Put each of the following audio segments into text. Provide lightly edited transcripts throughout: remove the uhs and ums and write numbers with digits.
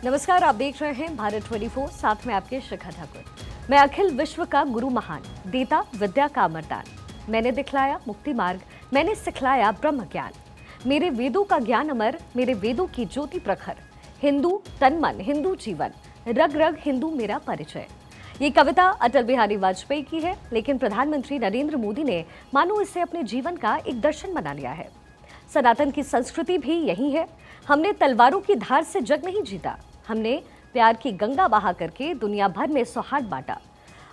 नमस्कार, आप देख रहे हैं भारत 24, साथ में आपके शिखा ठाकुर। मैं अखिल विश्व का गुरु महान, देता विद्या का अमरदान। मैंने दिखलाया मुक्ति मार्ग, मैंने सिखलाया ब्रह्म ज्ञान। मेरे वेदों का ज्ञान अमर, मेरे वेदों की ज्योति प्रखर। हिंदू तन मन, हिंदू जीवन, रग रग हिंदू मेरा परिचय। ये कविता अटल बिहारी वाजपेयी की है, लेकिन प्रधानमंत्री नरेंद्र मोदी ने मानो इसे अपने जीवन का एक दर्शन बना लिया है। सनातन की संस्कृति भी यही है। हमने तलवारों की धार से जग नहीं जीता, हमने प्यार की गंगा बहा करके दुनिया भर में सौहार्द बांटा।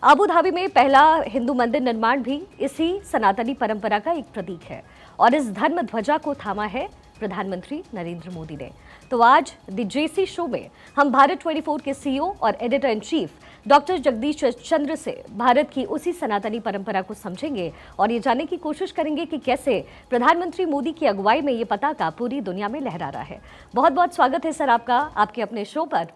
आबू धाबी में पहला हिंदू मंदिर निर्माण भी इसी सनातनी परंपरा का एक प्रतीक है और इस धर्म ध्वजा को थामा है प्रधानमंत्री नरेंद्र मोदी ने। तो आज द जेसी शो में हम भारत 24 के सीईओ और editor in chief doctor Jagdish Chandra से भारत की उसी सनातनी परंपरा को समझेंगे और ये जानने की कोशिश करेंगे कि कैसे प्रधानमंत्री मोदी की अगुवाई में ये पताका पूरी दुनिया में लहरा रहा है। बहुत बहुत स्वागत है सर आपका आपके अपने शो पर।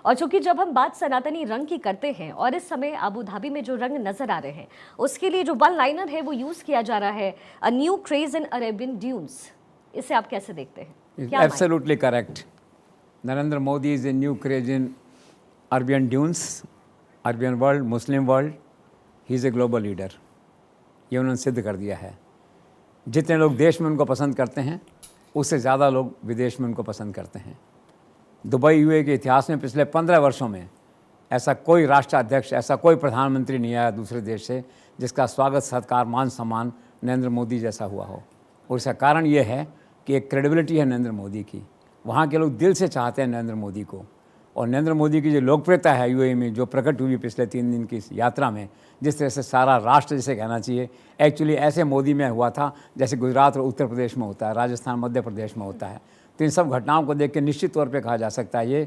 और चूंकि जब हम बात सनातनी रंग की करते हैं और इस समय आबू धाबी में जो रंग नजर आ रहे हैं उसके लिए जो वन लाइनर है वो यूज किया जा रहा है, a new craze in Arabian dunes, इसे आप कैसे देखते हैं? Absolutely correct. Narendra Modi is a new craze in Arabian dunes, Arabian world, Muslim world. He is a global leader. ये उन्होंने सिद्ध कर दिया है। जितने लोग देश में उनको पसंद करते हैं उससे ज़्यादा लोग विदेश में उनको पसंद करते हैं। दुबई यूए के इतिहास में पिछले 15 वर्षों में ऐसा कोई राष्ट्राध्यक्ष, ऐसा कोई प्रधानमंत्री नहीं आया दूसरे देश से जिसका स्वागत सत्कार मान सम्मान नरेंद्र मोदी जैसा हुआ हो। और इसका कारण ये है कि एक क्रेडिबिलिटी है नरेंद्र मोदी की। वहाँ के लोग दिल से चाहते हैं नरेंद्र मोदी को। और नरेंद्र मोदी की जो लोकप्रियता है यूएई में जो प्रकट हुई पिछले 3 दिन की इस यात्रा में, जिस तरह से सारा राष्ट्र जिसे कहना चाहिए, एक्चुअली ऐसे मोदी में हुआ था जैसे गुजरात और उत्तर प्रदेश में होता है, राजस्थान मध्य प्रदेश में होता है। तो इन सब घटनाओं को देख के निश्चित तौर पे कहा जा सकता है ये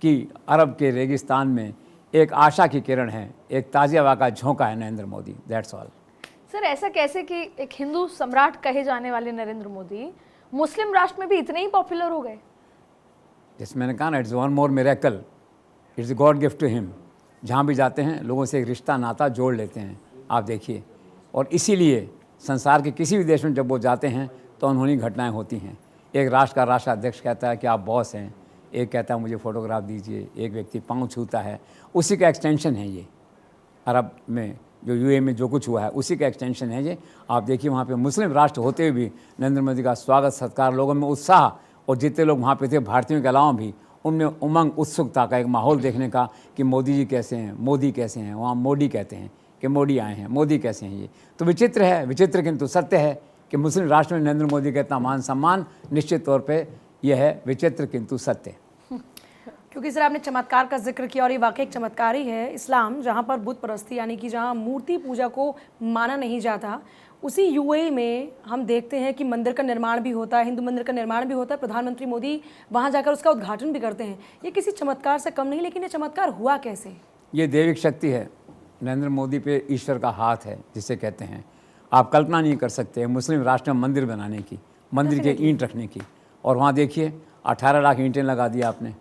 कि अरब के रेगिस्तान में एक आशा की किरण है, एक ताज़ी हवा का झोंका है Narendra Modi. That's all. Sir, ऐसा कैसे कि एक हिंदू सम्राट कहे जाने वाले नरेंद्र मोदी मुस्लिम राष्ट्र में भी इतने ही पॉपुलर हो गए? जैसे मैंने कहा ना, it's one more miracle, it's God gift to him. जहाँ भी जाते हैं लोगों से एक रिश्ता नाता जोड़ लेते हैं, आप देखिए। और इसीलिए संसार के किसी भी देश में जब वो जाते हैं तो अनहोनी घटनाएं होती हैं। एक राष्ट्र का राष्ट्राध्यक्ष कहता है कि आप बॉस हैं, एक कहता है मुझे फ़ोटोग्राफ दीजिए, एक व्यक्ति पाँव छूता है। उसी का एक्सटेंशन है ये। अरब में जो यूए में जो कुछ हुआ है उसी का एक्सटेंशन है ये। आप देखिए वहाँ पे मुस्लिम राष्ट्र होते हुए भी नरेंद्र मोदी का स्वागत सत्कार, लोगों में उत्साह, और जितने लोग वहाँ पे थे भारतीयों के अलावा भी उनमें उमंग उत्सुकता का एक माहौल देखने का कि मोदी जी कैसे हैं, मोदी कैसे हैं। वहाँ मोदी कहते हैं कि मोदी आए हैं, मोदी कैसे हैं। ये तो विचित्र है, विचित्र किंतु सत्य है कि मुस्लिम राष्ट्र में नरेंद्र मोदी का इतना मान सम्मान निश्चित तौर पे यह है विचित्र किंतु सत्य। क्योंकि सर आपने चमत्कार का जिक्र किया और ये वाकई एक चमत्कार ही है। इस्लाम जहाँ पर बुत परस्ती यानी कि जहाँ मूर्ति पूजा को माना नहीं जाता, उसी यूएई में हम देखते हैं कि मंदिर का निर्माण भी होता है, हिंदू मंदिर का निर्माण भी होता है। प्रधानमंत्री मोदी वहाँ जाकर उसका उद्घाटन भी करते हैं। ये किसी चमत्कार से कम नहीं, लेकिन ये चमत्कार हुआ कैसे? ये दैविक शक्ति है। नरेंद्र मोदी पे ईश्वर का हाथ है जिसे कहते हैं। आप कल्पना नहीं कर सकते मुस्लिम राष्ट्र में मंदिर बनाने की, मंदिर के ईंट रखने की। और वहाँ देखिए 18 लाख ईंटें लगा दी आपने,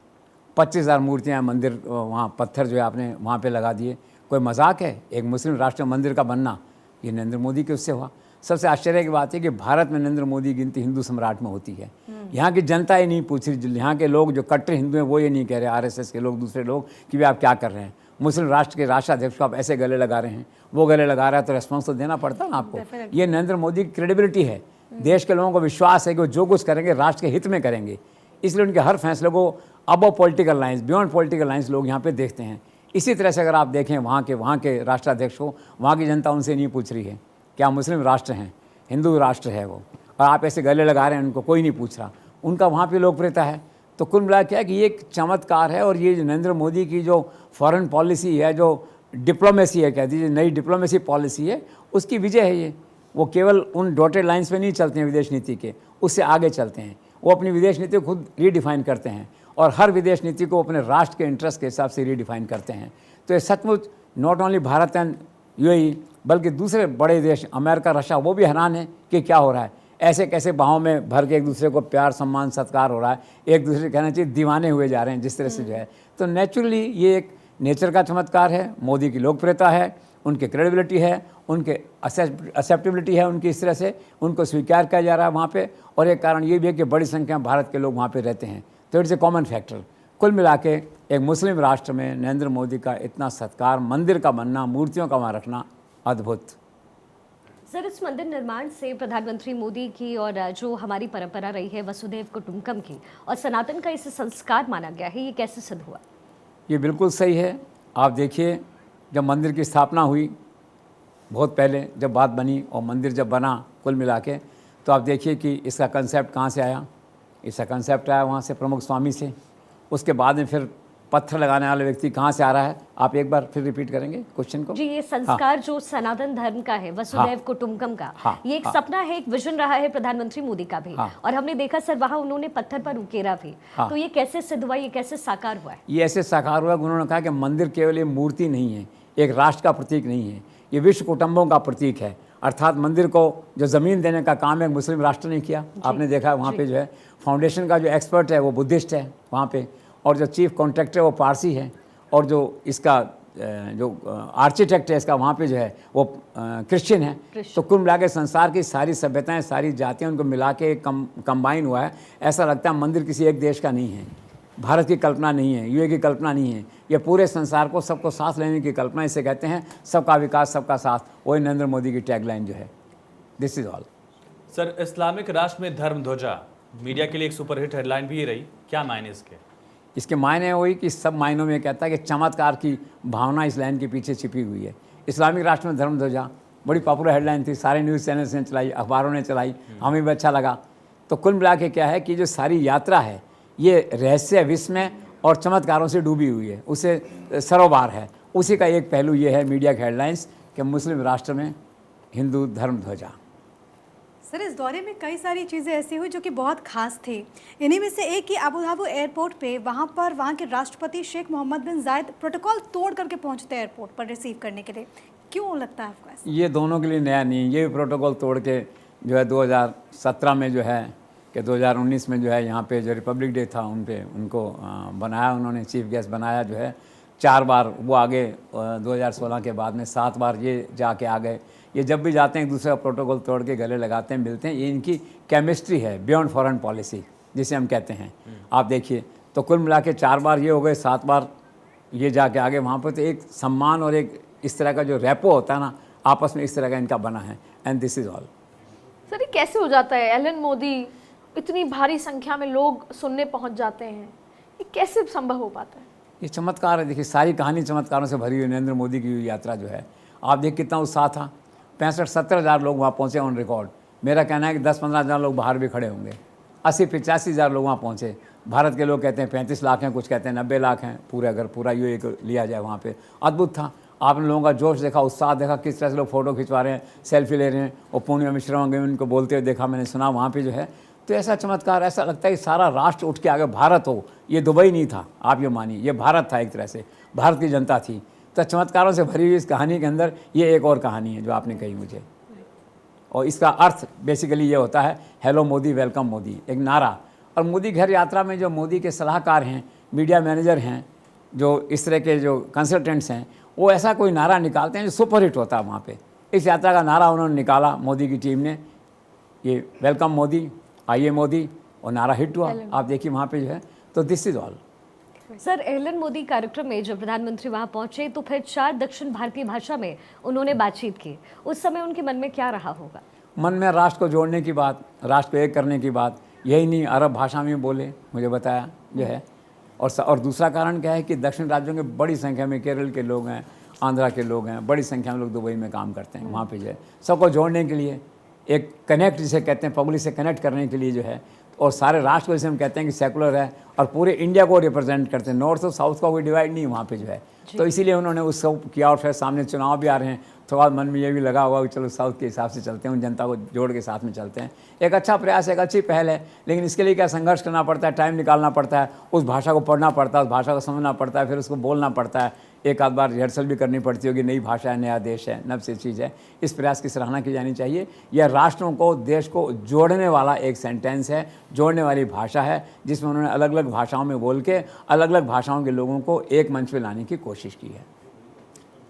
25,000 मूर्तियाँ मंदिर, वहाँ पत्थर जो है आपने वहाँ पे लगा दिए। कोई मजाक है? एक मुस्लिम राष्ट्र में मंदिर का बनना ये नरेंद्र मोदी के उससे हुआ। सबसे आश्चर्य की बात है कि भारत में नरेंद्र मोदी की गिनती हिंदू सम्राट में होती है। यहाँ की जनता ये नहीं पूछ रही, यहाँ के लोग जो कट्टर हिंदू हैं वो ये नहीं कह रहे, आरएसएस के लोग, दूसरे लोग, कि वे आप क्या कर रहे हैं। मुस्लिम राष्ट्र के राष्ट्राध्यक्ष को आप ऐसे गले लगा रहे हैं, वो गले लगा रहा है, तो रेस्पॉन्स तो देना पड़ता है ना आपको। ये नरेंद्र मोदी की क्रेडिबिलिटी है। देश के लोगों को विश्वास है कि वो जो कुछ करेंगे राष्ट्र के हित में करेंगे, इसलिए उनके हर फैसले को above political lines, beyond political lines लोग यहाँ पे देखते हैं। इसी तरह से अगर आप देखें वहाँ के राष्ट्राध्यक्ष को, वहाँ की जनता उनसे नहीं पूछ रही है क्या मुस्लिम राष्ट्र हैं, हिंदू राष्ट्र है वो, और आप ऐसे गले लगा रहे हैं, उनको कोई नहीं पूछ रहा। उनका वहाँ पे लोकप्रियता है। तो कुल मिला क्या कि ये एक चमत्कार है। और ये नरेंद्र मोदी की जो फॉरेन पॉलिसी है, जो डिप्लोमेसी है, कह दीजिए नई डिप्लोमेसी पॉलिसी है, उसकी विजय है ये। वो केवल उन डॉटेड लाइन्स पे नहीं चलते हैं विदेश नीति के, उससे आगे चलते हैं। वो अपनी विदेश नीति को खुद रीडिफाइन करते हैं और हर विदेश नीति को अपने राष्ट्र के इंटरेस्ट के हिसाब से रीडिफाइन करते हैं। तो ये सचमुच not only Bharat and UAE बल्कि दूसरे बड़े देश अमेरिका, रशिया, वो भी हैरान है कि क्या हो रहा है। ऐसे कैसे बाहों में भर के एक दूसरे को प्यार सम्मान सत्कार हो रहा है, एक दूसरे कहना चाहिए दीवाने हुए जा रहे हैं जिस तरह से जो है। तो नेचुरली ये एक नेचर का चमत्कार है। मोदी की लोकप्रियता है, उनकी क्रेडिबिलिटी है, उनके एक्सेप्टेबिलिटी है, उनकी इस तरह से उनको स्वीकार किया जा रहा है वहाँ पे। और एक कारण ये भी है कि बड़ी संख्या में भारत के लोग वहाँ पे रहते हैं। तो इट्स ए कॉमन फैक्टर। कुल मिला के एक मुस्लिम राष्ट्र में नरेंद्र मोदी का इतना सत्कार, मंदिर का बनना, मूर्तियों का वहाँ रखना, अद्भुत। सर, इस मंदिर निर्माण से प्रधानमंत्री मोदी की और जो हमारी परंपरा रही है वसुधैव कुटुंबकम की और सनातन का इसे संस्कार माना गया है, ये कैसे सिद्ध हुआ? ये बिल्कुल सही है। आप देखिए, जब मंदिर की स्थापना हुई, बहुत पहले जब बात बनी और मंदिर जब बना कुल मिला के, तो आप देखिए कि इसका कंसेप्ट कहाँ से आया। इसका कंसेप्ट आया वहाँ से, प्रमुख स्वामी से। उसके बाद में फिर पत्थर लगाने वाले व्यक्ति कहाँ से आ रहा है, आप एक बार फिर रिपीट करेंगे क्वेश्चन को? जी, ये संस्कार जो सनातन धर्म का है, वसुधैव कुटुंबकम का, ये एक सपना है, एक विजन रहा है प्रधानमंत्री मोदी का भी, और हमने देखा सर वहाँ उन्होंने पत्थर पर उकेरा भी। तो ये कैसे सिद्ध हुआ, ये कैसे साकार हुआ है? ये ऐसे साकार हुआ कि उन्होंने कहा कि मंदिर केवल ये मूर्ति नहीं है, एक राष्ट्र का प्रतीक नहीं है, ये विश्व कुटुंबों का प्रतीक है। अर्थात मंदिर को जो ज़मीन देने का काम है मुस्लिम राष्ट्र ने किया। आपने देखा वहाँ पे जो है फाउंडेशन का जो एक्सपर्ट है वो बुद्धिस्ट है वहाँ पे, और जो चीफ कॉन्ट्रैक्टर है वो पारसी है, और जो इसका जो आर्किटेक्ट है इसका वहाँ पे जो है वो क्रिश्चियन है। तो कुल मिला के संसार की सारी सभ्यताएं, सारी जातियाँ उनको मिला के कंबाइन हुआ है। ऐसा लगता है मंदिर किसी एक देश का नहीं है, भारत की कल्पना नहीं है, यूए की कल्पना नहीं है, ये पूरे संसार को, सबको साथ लेने की कल्पना। इसे कहते हैं सबका विकास सबका साथ। वही नरेंद्र मोदी की टैगलाइन जो है, this is all. Sir, Islamic राष्ट्र में धर्म ध्वजा मीडिया के लिए एक सुपरहिट हेडलाइन भी रही, क्या मायने इसके? इसके मायने वही कि सब मायनों में कहता है कि चमत्कार की भावना इस लाइन के पीछे छिपी हुई है। इस्लामिक राष्ट्र में धर्म ध्वजा बड़ी पॉपुलर हेडलाइन थी, सारे न्यूज़ चैनल्स ने चलाई, अखबारों ने चलाई, हमें भी अच्छा लगा। तो कुल मिला के क्या है कि जो सारी यात्रा है ये रहस्य, विस्मय और चमत्कारों से डूबी हुई है, उसे सरोबार है। उसी का एक पहलू ये है मीडिया के हेडलाइंस कि मुस्लिम राष्ट्र में हिंदू धर्म ध्वजा। सर, इस दौरे में कई सारी चीज़ें ऐसी हुई जो कि बहुत खास थी। इन्हीं में से एक कि अबू धाबी एयरपोर्ट पे वहाँ के राष्ट्रपति शेख मोहम्मद बिन जायद प्रोटोकॉल तोड़ करके पहुँचते एयरपोर्ट पर रिसीव करने के लिए। क्यों लगता है आपको ऐसा? ये दोनों के लिए नया नहीं, ये भी प्रोटोकॉल तोड़ के जो है 2017 में जो है कि 2019 में जो है यहाँ पे जो रिपब्लिक डे था उन पे उनको बनाया, उन्होंने चीफ गेस्ट बनाया जो है। 4 बार वो आगे 2016 के बाद में 7 बार ये जाके आ गए। ये जब भी जाते हैं एक दूसरे का प्रोटोकॉल तोड़ के गले लगाते हैं, मिलते हैं। ये इनकी केमिस्ट्री है, बियॉन्ड फॉरेन पॉलिसी जिसे हम कहते हैं। आप देखिए तो कुल मिला के 4 बार ये हो गए, 7 बार ये जाके आगे वहाँ पर। तो एक सम्मान और एक इस तरह का जो रेपो होता है ना आपस में, इस तरह का इनका बना है। And this is all. Sir, ये कैसे हो जाता है? एलन मोदी, इतनी भारी संख्या में लोग सुनने पहुंच जाते हैं, ये कैसे संभव हो पाता है? ये चमत्कार है। देखिए सारी कहानी चमत्कारों से भरी हुई नरेंद्र मोदी की यात्रा जो है। आप देख कितना उत्साह था, 65-70 हज़ार लोग वहाँ पहुँचे ऑन रिकॉर्ड। मेरा कहना है कि 10-15 हज़ार लोग बाहर भी खड़े होंगे। 80-85 हज़ार लोग वहाँ पहुँचे। भारत के लोग कहते हैं 35 लाख हैं, कुछ कहते हैं 90 लाख हैं पूरे, अगर पूरा यूए को लिया जाए वहाँ पे। अद्भुत था। आपने लोगों का जोश देखा, उत्साह देखा, किस तरह से लोग फ़ोटो खिंचवा रहे हैं, सेल्फी ले रहे हैं। और पूर्णिमा मिश्रा होंगे उनको बोलते हुए देखा, मैंने सुना वहाँ पे जो है। तो ऐसा चमत्कार, ऐसा लगता है कि सारा राष्ट्र उठ के आगे, भारत हो। ये दुबई नहीं था, आप ये मानिए, ये भारत था एक तरह से, भारत की जनता थी। तो चमत्कारों से भरी हुई इस कहानी के अंदर ये एक और कहानी है जो आपने कही मुझे। और इसका अर्थ बेसिकली ये होता है हेलो मोदी, वेलकम मोदी, एक नारा। और मोदी घर यात्रा में जो मोदी के सलाहकार हैं, मीडिया मैनेजर हैं, जो इस तरह के जो कंसल्टेंट्स हैं, वो ऐसा कोई नारा निकालते हैं जो सुपरहिट होता है वहाँ पे। इस यात्रा का नारा उन्होंने निकाला मोदी की टीम ने, ये वेलकम मोदी, आइए मोदी, और नारा हिट हुआ। आप देखिए वहाँ पे जो है। तो दिस इज ऑल। सर, एलन मोदी कार्यक्रम में जब प्रधानमंत्री वहां पहुंचे तो फिर 4 दक्षिण भारतीय भाषा में उन्होंने बातचीत की। उस समय उनके मन में क्या रहा होगा? मन में राष्ट्र को जोड़ने की बात, राष्ट्र को एक करने की बात। यही नहीं, अरब भाषा में बोले, मुझे बताया जो है। और दूसरा कारण क्या है कि दक्षिण राज्यों के बड़ी संख्या में केरल के लोग हैं, आंध्रा के लोग हैं, बड़ी संख्या में लोग दुबई में काम करते हैं। वहाँ पे जो है सबको जोड़ने के लिए, एक कनेक्ट जिसे कहते हैं, पब्लिक से कनेक्ट करने के लिए जो है। और सारे राष्ट्र को जैसे हम कहते हैं कि सेकुलर है और पूरे इंडिया को रिप्रेजेंट करते हैं, नॉर्थ और साउथ का कोई डिवाइड नहीं वहाँ पे जो है। तो इसीलिए उन्होंने उसको किया। और फिर सामने चुनाव भी आ रहे हैं, थोड़ा मन में ये भी लगा हुआ कि चलो साउथ के हिसाब से चलते हैं, उन जनता को जोड़ के साथ में चलते हैं। एक अच्छा प्रयास है, एक अच्छी पहल है। लेकिन इसके लिए क्या संघर्ष करना पड़ता है, टाइम निकालना पड़ता है, उस भाषा को पढ़ना पड़ता है, उस भाषा को समझना पड़ता है, फिर उसको बोलना पड़ता है। एक आध बार रिहर्सल भी करनी पड़ती होगी, नई भाषा है, नया देश है, नव से चीज़ है। इस प्रयास की सराहना की जानी चाहिए। यह राष्ट्रों को, देश को जोड़ने वाला एक सेंटेंस है, जोड़ने वाली भाषा है, जिसमें उन्होंने अलग अलग भाषाओं में बोल के अलग अलग भाषाओं के लोगों को एक मंच पे लाने की कोशिश की है।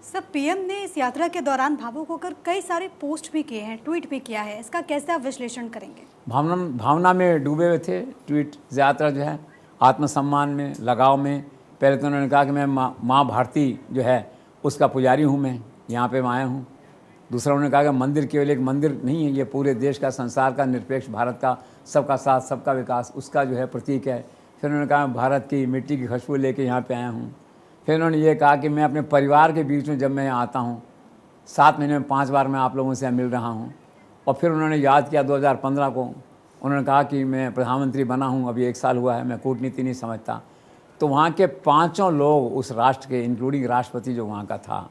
सब पीएम ने इस यात्रा के दौरान भावुक होकर कई सारे पोस्ट भी किए हैं, ट्वीट भी किया है, इसका कैसे आप विश्लेषण करेंगे? भावना में डूबे हुए थे। ट्वीट यात्रा जो है आत्मसम्मान में, लगाव में, पहले तो उन्होंने कहा कि मैं माँ भारती जो है उसका पुजारी हूँ, मैं यहाँ पे आया हूँ। दूसरा उन्होंने कहा कि मंदिर केवल एक मंदिर नहीं है, ये पूरे देश का, संसार का, निरपेक्ष भारत का, सबका साथ सबका विकास, उसका जो है प्रतीक है। फिर उन्होंने कहा भारत की मिट्टी की खुशबू लेके यहाँ पे आया हूँ। फिर उन्होंने ये कहा कि मैं अपने परिवार के बीच में जब मैं यहाँ आता हूँ, 7 महीने में 5 बार मैं आप लोगों से मिल रहा हूँ। और फिर उन्होंने याद किया 2015 को, उन्होंने कहा कि मैं प्रधानमंत्री बना हूँ, अभी 1 साल हुआ है, मैं कूटनीति नहीं समझता। तो वहाँ के 5 लोग उस राष्ट्र के, इंक्लूडिंग राष्ट्रपति जो वहाँ का था,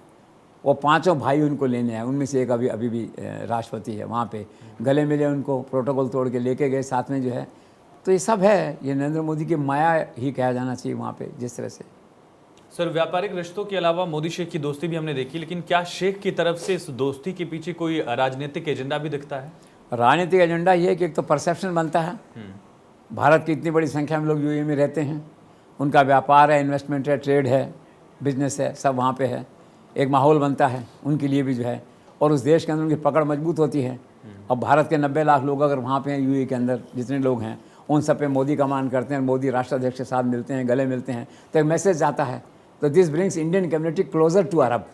वो 5 भाई उनको लेने आए। उनमें से एक अभी भी राष्ट्रपति है। वहाँ पे गले मिले, उनको प्रोटोकॉल तोड़ के लेके गए साथ में जो है। तो ये सब है, ये नरेंद्र मोदी की माया ही कहा जाना चाहिए वहाँ पे जिस तरह से। सर, व्यापारिक रिश्तों के अलावा मोदी शेख की दोस्ती भी हमने देखी, लेकिन क्या शेख की तरफ से इस दोस्ती के पीछे कोई राजनीतिक एजेंडा भी दिखता है? राजनीतिक एजेंडा ये है कि एक तो परसेप्शन बनता है, भारत की इतनी बड़ी संख्या में लोग यूएई में रहते हैं, उनका व्यापार है, इन्वेस्टमेंट है, ट्रेड है, बिजनेस है, सब वहाँ पे है। एक माहौल बनता है उनके लिए भी जो है, और उस देश के अंदर उनकी पकड़ मजबूत होती है। अब भारत के 90 लाख लोग अगर वहाँ पे हैं, यूएई के अंदर जितने लोग हैं, उन सब पे मोदी का मान करते हैं, मोदी राष्ट्राध्यक्ष के साथ मिलते हैं, गले मिलते हैं, तो एक मैसेज जाता है। तो this brings Indian community closer to Arab,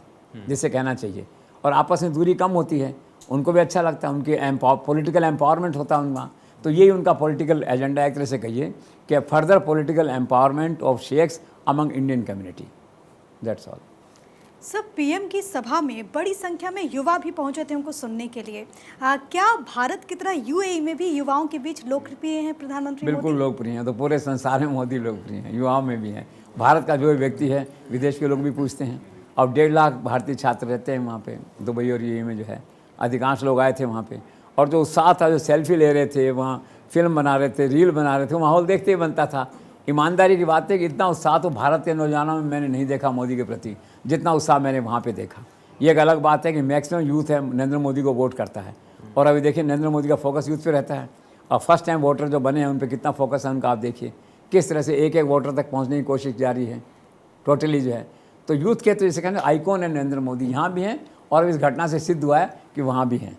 जिसे कहना चाहिए, और आपस में दूरी कम होती है, उनको भी अच्छा लगता है, उनके पॉलिटिकल एम्पावरमेंट होता है उनका। तो यही उनका पॉलिटिकल एजेंडा एक तरह से कहिए कि further political empowerment of sheikhs among Indian community, that's all. सब पीएम की सभा में बड़ी संख्या में युवा भी पहुंचे थे उनको सुनने के लिए। क्या भारत की तरह यूएई में भी युवाओं के बीच लोकप्रिय हैं प्रधानमंत्री मोदी? बिल्कुल लोकप्रिय हैं, तो पूरे संसार में मोदी लोकप्रिय हैं, युवाओं में भी हैं। भारत का जो व्यक्ति है, विदेश के लोग भी पूछते हैं। अब 1.5 लाख भारतीय छात्र रहते हैं वहाँ पे, दुबई और यूएई में जो है, अधिकांश लोग आए थे वहाँ पे। और जो उत्साह था, जो सेल्फी ले रहे थे, वहाँ फिल्म बना रहे थे, रील बना रहे थे, माहौल देखते ही बनता था। ईमानदारी की बात है कि इतना उत्साह तो भारत के नौजवानों में मैंने नहीं देखा मोदी के प्रति, जितना उत्साह मैंने वहाँ पे देखा। ये एक अलग बात है कि मैक्सिमम यूथ है नरेंद्र मोदी को वोट करता है, और अभी देखिए नरेंद्र मोदी का फोकस यूथ पे रहता है। और फर्स्ट टाइम वोटर जो बने हैं उन पर कितना फोकस है उनका, आप देखिए किस तरह से एक एक वोटर तक पहुँचने की कोशिश जारी है टोटली जो है। तो यूथ के तो जैसे कहते हैं आइकॉन है नरेंद्र मोदी, यहाँ भी हैं, और इस घटना से सिद्ध हुआ है कि वहाँ भी हैं।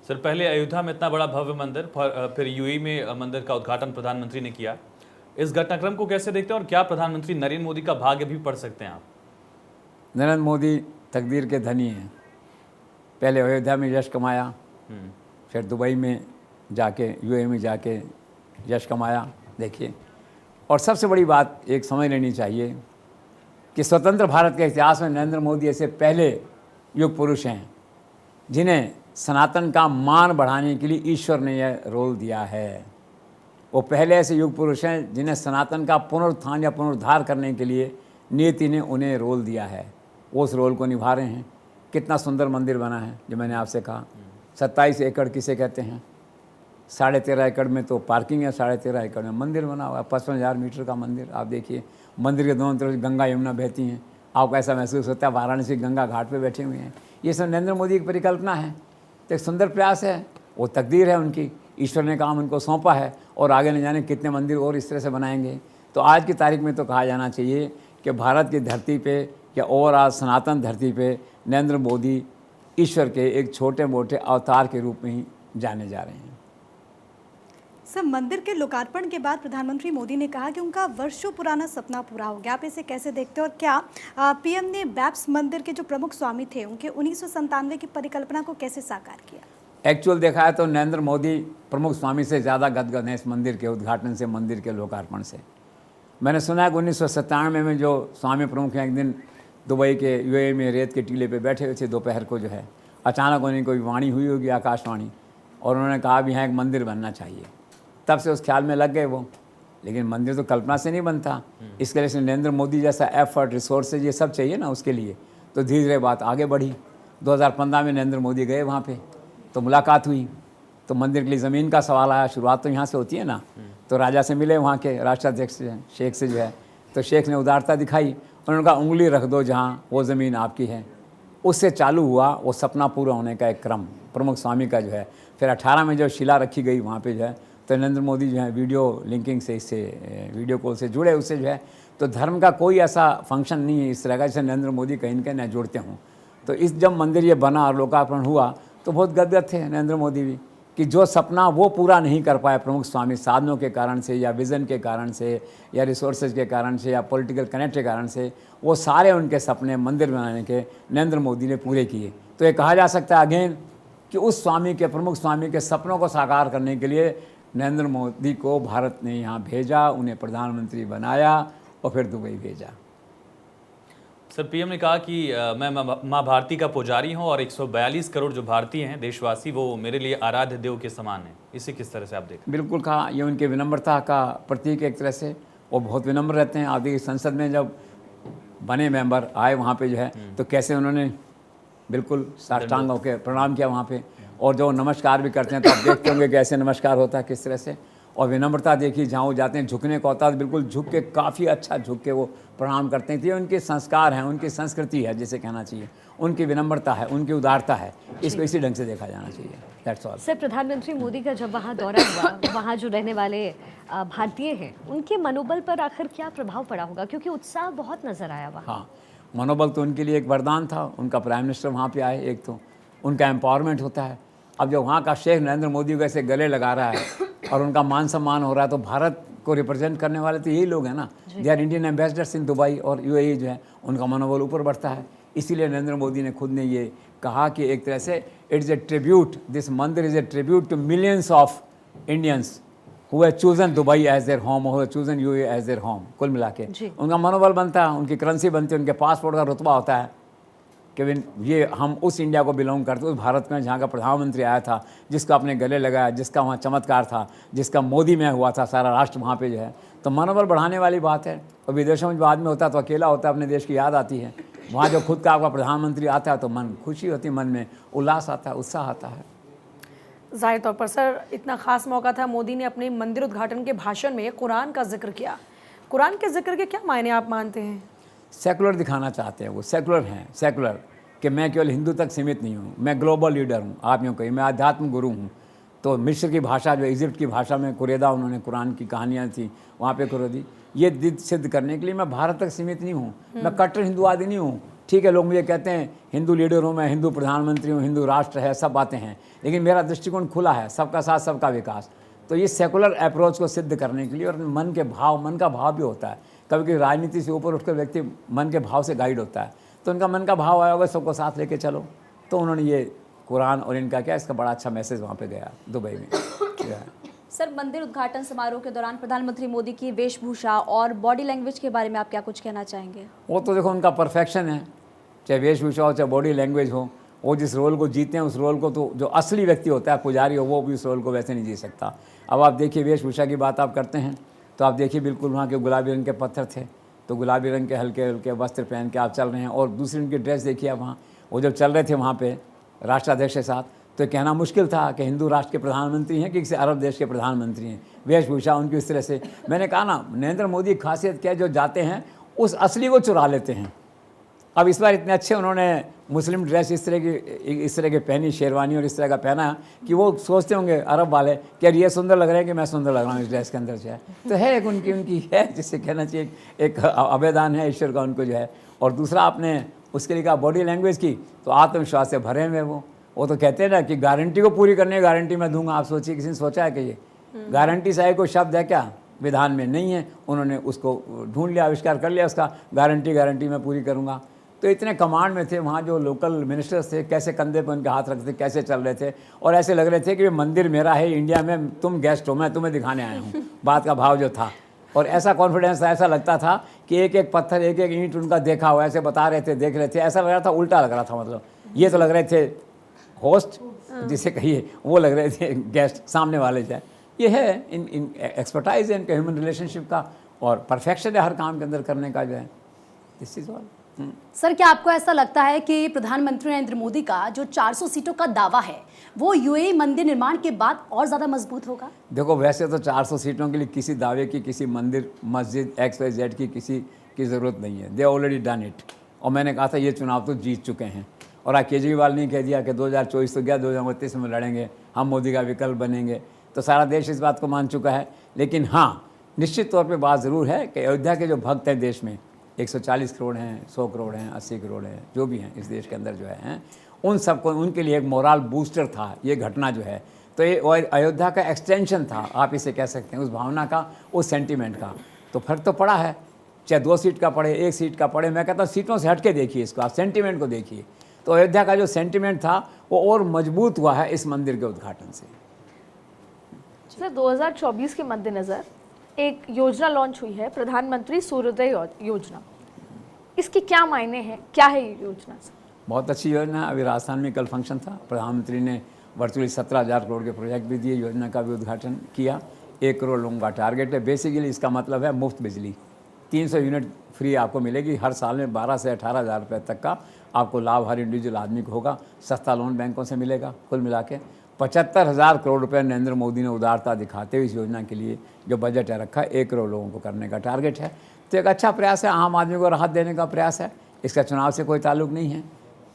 सर, पहले अयोध्या में इतना बड़ा भव्य मंदिर, फिर यूएई में मंदिर का उद्घाटन प्रधानमंत्री ने किया। इस घटनाक्रम को कैसे देखते हैं, और क्या प्रधानमंत्री नरेंद्र मोदी का भाग्य भी पढ़ सकते हैं आप? नरेंद्र मोदी तकदीर के धनी हैं। पहले अयोध्या में यश कमाया, फिर दुबई में जाके, यूएई में जाके यश कमाया, देखिए। और सबसे बड़ी बात एक समझ लेनी चाहिए कि स्वतंत्र भारत के इतिहास में नरेंद्र मोदी ऐसे पहले युग पुरुष हैं जिन्हें सनातन का मान बढ़ाने के लिए ईश्वर ने यह रोल दिया है। वो पहले ऐसे युग पुरुष हैं जिन्हें सनातन का पुनरुत्थान या पुनरुद्धार करने के लिए नियति ने उन्हें रोल दिया है। वो उस रोल को निभा रहे हैं। कितना सुंदर मंदिर बना है, जो मैंने आपसे कहा। 27 एकड़ किसे कहते हैं? 13.5 एकड़ में तो पार्किंग है, 13.5 एकड़ में मंदिर बना हुआ है। 55,000 मीटर का मंदिर। आप देखिए, मंदिर के दोनों तरफ गंगा यमुना बहती हैं। आपको ऐसा महसूस होता है वाराणसी गंगा घाट पे बैठे हुए हैं। ये सब नरेंद्र मोदी की परिकल्पना है, तो एक सुंदर प्रयास है। वो तकदीर है उनकी, ईश्वर ने काम उनको सौंपा है, और आगे न जाने कितने मंदिर और इस तरह से बनाएंगे। तो आज की तारीख में तो कहा जाना चाहिए कि भारत की धरती पे या ओवरऑल सनातन धरती पे नरेंद्र मोदी ईश्वर के एक छोटे मोटे अवतार के रूप में ही जाने जा रहे हैं। सर, मंदिर के लोकार्पण के बाद प्रधानमंत्री मोदी ने कहा कि उनका वर्षों पुराना सपना पूरा हो गया। आप इसे कैसे देखते हो, और क्या पीएम ने बैप्स मंदिर के जो प्रमुख स्वामी थे उनके 1997 की परिकल्पना को कैसे साकार किया? एक्चुअल देखा है तो नरेंद्र मोदी प्रमुख स्वामी से ज़्यादा गदगद हैं इस मंदिर के उद्घाटन से, मंदिर के लोकार्पण से। मैंने सुना है कि 1997 में जो स्वामी प्रमुख हैं, एक दिन दुबई के यूएई में रेत के टीले पे बैठे हुए थे दोपहर को, जो है अचानक उन्हें कोई वाणी हुई होगी, आकाशवाणी, और उन्होंने कहा भी यहाँ एक मंदिर बनना चाहिए। तब से उस ख्याल में लग गए वो। लेकिन मंदिर तो कल्पना से नहीं बनता, इसके लिए नरेंद्र मोदी जैसा एफर्ट, रिसोर्सेज, ये सब चाहिए ना उसके लिए। तो धीरे धीरे बात आगे बढ़ी। 2015 में नरेंद्र मोदी गए वहाँ पे, तो मुलाकात हुई, तो मंदिर के लिए ज़मीन का सवाल आया। शुरुआत तो यहाँ से होती है ना। तो राजा से मिले, वहाँ के राष्ट्राध्यक्ष शेख से जो है, तो शेख ने उदारता दिखाई। उन्होंने कहा उंगली रख दो जहाँ, वो ज़मीन आपकी है। उससे चालू हुआ वो सपना पूरा होने का एक क्रम प्रमुख स्वामी का जो है। फिर 18 में जो शिला रखी गई वहाँ पे जो है, तो नरेंद्र मोदी जो है वीडियो लिंकिंग से, इससे वीडियो कॉल से जुड़े उससे जो है। तो धर्म का कोई ऐसा फंक्शन नहीं है इस तरह का जिसे नरेंद्र मोदी कहीं न कहीं जुड़ते हों। तो इस जब मंदिर ये बना और लोकार्पण हुआ तो बहुत गदगद थे नरेंद्र मोदी भी कि जो सपना वो पूरा नहीं कर पाए प्रमुख स्वामी साधनों के कारण से या विज़न के कारण से या रिसोर्सेज के कारण से या पॉलिटिकल कनेक्ट के कारण से, वो सारे उनके सपने मंदिर बनाने के नरेंद्र मोदी ने पूरे किए। तो ये कहा जा सकता है अगेन कि उस स्वामी के, प्रमुख स्वामी के सपनों को साकार करने के लिए नरेंद्र मोदी को भारत ने यहाँ भेजा, उन्हें प्रधानमंत्री बनाया और फिर दुबई भेजा। सर, पीएम ने कहा कि मैं माँ भारती का पुजारी हूँ और 142 करोड़ जो भारतीय हैं, देशवासी, वो मेरे लिए आराध्य देव के समान हैं। इसे किस तरह से आप देखते हैं? बिल्कुल कहा, ये उनके विनम्रता का प्रतीक है एक तरह से। वो बहुत विनम्र रहते हैं। आप देखिए संसद में जब बने मेंबर आए वहाँ पे जो है, तो कैसे उन्होंने बिल्कुल साष्टांग होकर प्रणाम किया वहाँ पे, और जो नमस्कार भी करते हैं तो आप देखते होंगे कि ऐसे नमस्कार होता है किस तरह से। और विनम्रता देखिए, जहाँ वो जाते हैं झुकने को होता है, बिल्कुल झुक के, काफ़ी अच्छा झुक के वो प्रणाम करते हैं। तो ये उनके संस्कार हैं, उनकी संस्कृति है जिसे कहना चाहिए, उनकी विनम्रता है, उनकी उदारता है। इसको इसी ढंग से देखा जाना चाहिए। That's all. सर, प्रधानमंत्री मोदी का जब वहाँ दौरा हुआ, वहाँ जो रहने वाले भारतीय हैं, उनके मनोबल पर आखिर क्या प्रभाव पड़ा होगा? क्योंकि उत्साह बहुत नजर आया वहाँ। हाँ, मनोबल तो उनके लिए एक वरदान था। उनका प्राइम मिनिस्टर वहाँ पे आए, एक तो उनका एम्पावरमेंट होता है। अब जो वहाँ का शेख नरेंद्र मोदी को ऐसे गले लगा रहा है और उनका मान सम्मान हो रहा है, तो भारत को रिप्रेजेंट करने वाले तो यही लोग हैं ना। They are Indian ambassadors in Dubai और यूएई जो है, उनका मनोबल ऊपर बढ़ता है। इसीलिए नरेंद्र मोदी ने खुद ने ये कहा कि एक तरह से इट्स ए ट्रिब्यूट, दिस मंदिर is a tribute to millions of Indians who have chosen Dubai as their home, who have chosen UAE as their home. कुल मिला के उनका मनोबल बनता है, उनकी करेंसी बनती है, उनके पासपोर्ट का रुतबा होता है कि ये हम उस इंडिया को बिलोंग करते, उस भारत में जहाँ का प्रधानमंत्री आया था, जिसका अपने गले लगाया, जिसका वहाँ चमत्कार था, जिसका मोदी में हुआ था, सारा राष्ट्र वहाँ पे जो है। तो मनोबल बढ़ाने वाली बात है। और विदेशों में जो आदमी होता है तो अकेला होता है, अपने देश की याद आती है। वहाँ जो खुद का आपका प्रधानमंत्री आता है तो मन खुशी होती है, मन में उल्लास आता है, उत्साह आता है। ज़ाहिर तौर पर सर, इतना ख़ास मौका था, मोदी ने अपने मंदिर उद्घाटन के भाषण में कुरान का जिक्र किया। कुरान के जिक्र के क्या मायने आप मानते हैं? सेकुलर दिखाना चाहते हैं, वो सेकुलर हैं, सेकुलर कि मैं केवल हिंदू तक सीमित नहीं हूँ, मैं ग्लोबल लीडर हूँ। आप यूँ कहिए मैं आध्यात्म गुरु हूँ। तो मिस्र की भाषा, जो इजिप्ट की भाषा में कुरेदा उन्होंने कुरान की कहानियाँ थी वहाँ पे कुरेदी, ये सिद्ध करने के लिए मैं भारत तक सीमित नहीं हूँ, मैं कट्टर हिंदुवादी नहीं हूँ। ठीक है, लोग मुझे कहते हैं हिंदू लीडर हूँ, मैं हिंदू प्रधानमंत्री हूँ, हिंदू राष्ट्र है, सब बातें हैं, लेकिन मेरा दृष्टिकोण खुला है, सबका साथ सबका विकास। तो ये सेकुलर अप्रोच को सिद्ध करने के लिए, और मन का भाव भी होता है। कभी कभी राजनीति से ऊपर उठकर व्यक्ति मन के भाव से गाइड होता है। तो उनका मन का भाव आया होगा सबको साथ लेके चलो, तो उन्होंने ये कुरान और इनका क्या, इसका बड़ा अच्छा मैसेज वहाँ पे गया दुबई में। सर, मंदिर उद्घाटन समारोह के दौरान प्रधानमंत्री मोदी की वेशभूषा और बॉडी लैंग्वेज के बारे में आप क्या कुछ कहना चाहेंगे? वो तो देखो उनका परफेक्शन है, चाहे वेशभूषा हो चाहे बॉडी लैंग्वेज हो। वो जिस रोल को जीते हैं, उस रोल को तो जो असली व्यक्ति होता है, पुजारी हो, वो भी उस रोल को वैसे नहीं जी सकता। अब आप देखिए, वेशभूषा की बात आप करते हैं तो आप देखिए बिल्कुल वहाँ के गुलाबी रंग के पत्थर थे, तो गुलाबी रंग के हल्के हल्के वस्त्र पहन के आप चल रहे हैं। और दूसरी उनकी ड्रेस देखिए आप, वहाँ वो जब चल रहे थे वहाँ पे राष्ट्राध्यक्ष के साथ, तो कहना मुश्किल था कि हिंदू राष्ट्र के प्रधानमंत्री हैं कि किसी अरब देश के प्रधानमंत्री हैं। वेशभूषा उनकी इस तरह से, मैंने कहा ना, नरेंद्र मोदी की खासियत क्या है, जो जाते हैं उस असली को चुरा लेते हैं। अब इस बार इतने अच्छे उन्होंने मुस्लिम ड्रेस इस तरह की पहनी, शेरवानी और इस तरह का पहना कि वो सोचते होंगे अरब वाले कि यार ये सुंदर लग रहे हैं कि मैं सुंदर लग रहा हूँ इस ड्रेस के अंदर से है। तो है एक उनकी है, जिससे कहना चाहिए एक अभेदान है ईश्वर का उनको जो है। और दूसरा आपने उसके लिए कहा बॉडी लैंग्वेज की, तो आत्मविश्वास से भरे हुए वो तो कहते हैं ना कि गारंटी को पूरी करने की गारंटी मैं दूंगा। आप सोचिए, किसी ने सोचा है कि ये गारंटी सा कोई शब्द है क्या? विधान में नहीं है। उन्होंने उसको ढूंढ लिया, आविष्कार कर लिया उसका, गारंटी मैं पूरी करूँगा। तो इतने कमांड में थे वहाँ जो लोकल मिनिस्टर्स थे, कैसे कंधे पर उनके हाथ रखते, कैसे चल रहे थे, और ऐसे लग रहे थे कि मंदिर मेरा है, इंडिया में तुम गेस्ट हो, मैं तुम्हें दिखाने आया हूँ। बात का भाव जो था, और ऐसा कॉन्फिडेंस था, ऐसा लगता था कि एक एक पत्थर, एक एक ईंट उनका देखा हुआ, ऐसे बता रहे थे, देख रहे थे, ऐसा लग रहा था उल्टा लग रहा था। मतलब ये तो लग रहे थे होस्ट जिसे कहिए, वो लग रहे थे गेस्ट सामने वाले जाए। ये है इन एक्सपर्टाइज है इनका ह्यूमन रिलेशनशिप का, और परफेक्शन है हर काम के अंदर करने का जो है। This is all. सर, क्या आपको ऐसा लगता है कि प्रधानमंत्री नरेंद्र मोदी का जो 400 सीटों का दावा है वो यूएई मंदिर निर्माण के बाद और ज़्यादा मजबूत होगा? देखो, वैसे तो 400 सीटों के लिए किसी दावे की, किसी मंदिर मस्जिद XYZ की किसी की ज़रूरत नहीं है। They already done it. और मैंने कहा था ये चुनाव तो जीत चुके हैं। और आज केजरीवाल ने कह दिया कि 2024 तो गया, 2029 में लड़ेंगे, हम मोदी का विकल्प बनेंगे। तो सारा देश इस बात को मान चुका है। लेकिन हाँ, निश्चित तौर पर बात ज़रूर है कि अयोध्या के जो भक्त हैं देश में, 140 करोड़ हैं, 100 करोड़ हैं, 80 करोड़ हैं, जो भी हैं इस देश के अंदर जो है, उन सबको, उनके लिए एक मोरल बूस्टर था ये घटना जो है। तो ये अयोध्या का एक्सटेंशन था, आप इसे कह सकते हैं, उस भावना का, उस सेंटीमेंट का। तो फर्क तो पड़ा है, चाहे 2 सीट का पड़े, 1 सीट का पड़े। मैं कहता हूँ सीटों से हट के देखिए इसको, आप सेंटीमेंट को देखिए। तो अयोध्या का जो सेंटीमेंट था वो और मजबूत हुआ है इस मंदिर के उद्घाटन से। सर 2024 के मद्देनजर एक योजना लॉन्च हुई है, प्रधानमंत्री सूर्योदय योजना। इसके क्या मायने हैं, क्या है ये योजना? बहुत अच्छी योजना है। अभी राजस्थान में कल फंक्शन था, प्रधानमंत्री ने वर्चुअली 17,000 करोड़ के प्रोजेक्ट भी दिए, योजना का भी उद्घाटन किया। 1 करोड़ लोगों का टारगेट है। बेसिकली इसका मतलब है मुफ्त बिजली, 300 यूनिट फ्री आपको मिलेगी हर साल में। 12 से 18,000 रुपये तक का आपको लाभ हर इंडिविजुअल आदमी को होगा। सस्ता लोन बैंकों से मिलेगा। कुल मिला के 75,000 करोड़ रुपये नरेंद्र मोदी ने उदारता दिखाते हुए इस योजना के लिए जो बजट है रखा है, 1 करोड़ लोगों को करने का टारगेट है। तो एक अच्छा प्रयास है, आम आदमी को राहत देने का प्रयास है। इसका चुनाव से कोई ताल्लुक नहीं है।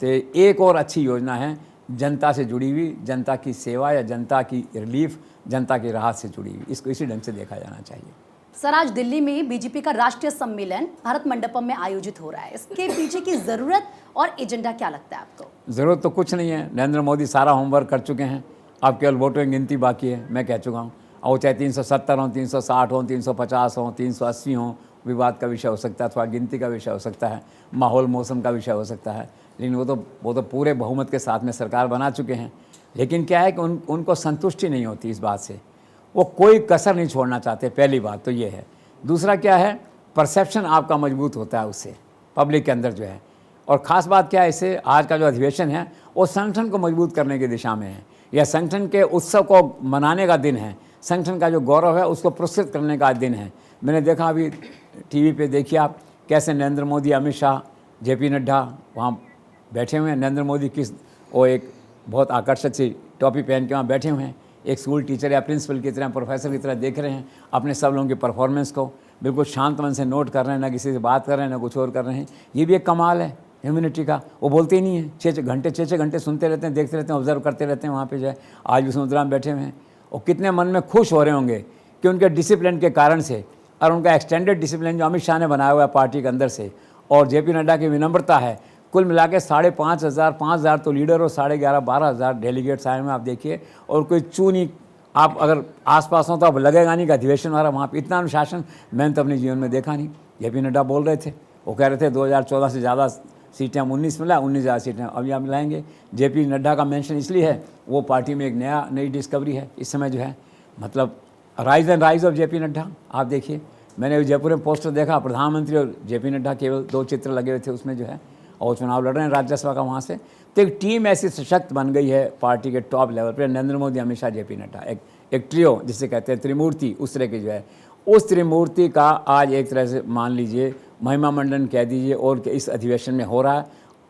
तो एक और अच्छी योजना है जनता से जुड़ी हुई, जनता की सेवा या जनता की रिलीफ, जनता की राहत से जुड़ी हुई। इसको इसी ढंग से देखा जाना चाहिए। सर, आज दिल्ली में बीजेपी का राष्ट्रीय सम्मेलन भारत मंडपम में आयोजित हो रहा है। इसके पीछे की जरूरत और एजेंडा क्या लगता है आपको? ज़रूरत तो कुछ नहीं है, नरेंद्र मोदी सारा होमवर्क कर चुके हैं। अब केवल वोटों की गिनती बाकी है। मैं कह चुका हूँ, और चाहे 370 हों, 360 हों, 350 हों, 380 हों, विवाद का विषय हो सकता है, थोड़ा गिनती का विषय हो सकता है, माहौल मौसम का विषय हो सकता है, लेकिन वो तो पूरे बहुमत के साथ में सरकार बना चुके हैं। लेकिन क्या है कि उनको संतुष्टि नहीं होती इस बात से, वो कोई कसर नहीं छोड़ना चाहते। पहली बात तो ये है। दूसरा क्या है, परसेप्शन आपका मजबूत होता है उससे, पब्लिक के अंदर जो है। और ख़ास बात क्या है, इससे आज का जो अधिवेशन है वो संगठन को मजबूत करने की दिशा में है। यह संगठन के उत्सव को मनाने का दिन है, संगठन का जो गौरव है उसको पुरस्कृत करने का दिन है। मैंने देखा अभी टीवी पे, देखिए आप कैसे नरेंद्र मोदी, अमित शाह, जेपी नड्डा वहाँ बैठे हुए हैं। नरेंद्र मोदी वो एक बहुत आकर्षक सी टोपी पहन के वहाँ बैठे हुए हैं, एक स्कूल टीचर या प्रिंसिपल की तरह, प्रोफेसर की तरह देख रहे हैं अपने सब लोगों की परफॉर्मेंस को, बिल्कुल शांत मन से नोट कर रहे हैं, ना किसी से बात कर रहे हैं, ना कुछ और कर रहे हैं। ये भी एक कमाल है ह्यूमैनिटी का। वो बोलते ही नहीं है, 6 घंटे सुनते रहते हैं, देखते रहते हैं, ऑब्जर्व करते रहते हैं वहाँ पे जो है। आज भी समुद्रा में बैठे हुए हैं, और कितने मन में खुश हो रहे होंगे कि उनके डिसिप्लिन के कारण से, और उनका एक्सटेंडेड डिसिप्लिन जो अमित शाह ने बनाया हुआ है पार्टी के अंदर से, और जेपी नड्डा की विनम्रता है, कुल मिला के 5,500 तो लीडर और 11,500-12,000 डेलीगेट्स आए हुए आप देखिए। और कोई चूनी, आप अगर आसपास हो तो अब लगेगा नहीं कि अधिवेशन वाला वहाँ पर इतना अनुशासन मैंने तो अपने जीवन में देखा नहीं। जेपी नड्डा बोल रहे थे, वो कह रहे थे 2014 से ज़्यादा सीटें हम 19 मिला, 19 ज़्यादा सीटें अभी हम मिलाएंगे। जेपी नड्डा का मेंशन इसलिए है, वो पार्टी में एक नई डिस्कवरी है इस समय जो है, मतलब rise and rise of JP Nadda. आप देखिए, मैंने जयपुर में पोस्टर देखा, प्रधानमंत्री और जेपी नड्डा केवल 2 चित्र लगे हुए थे उसमें जो है, और चुनाव लड़ रहे हैं राज्यसभा का वहाँ से। तो एक टीम ऐसी सशक्त बन गई है पार्टी के टॉप लेवल पर, नरेंद्र मोदी, अमित शाह, जेपी नड्डा, एक ट्रियो जिसे कहते हैं, त्रिमूर्ति, उस तरह की जो है। उस त्रिमूर्ति का आज एक तरह से मान लीजिए महिमा मंडन कह दीजिए, और इस अधिवेशन में हो रहा है।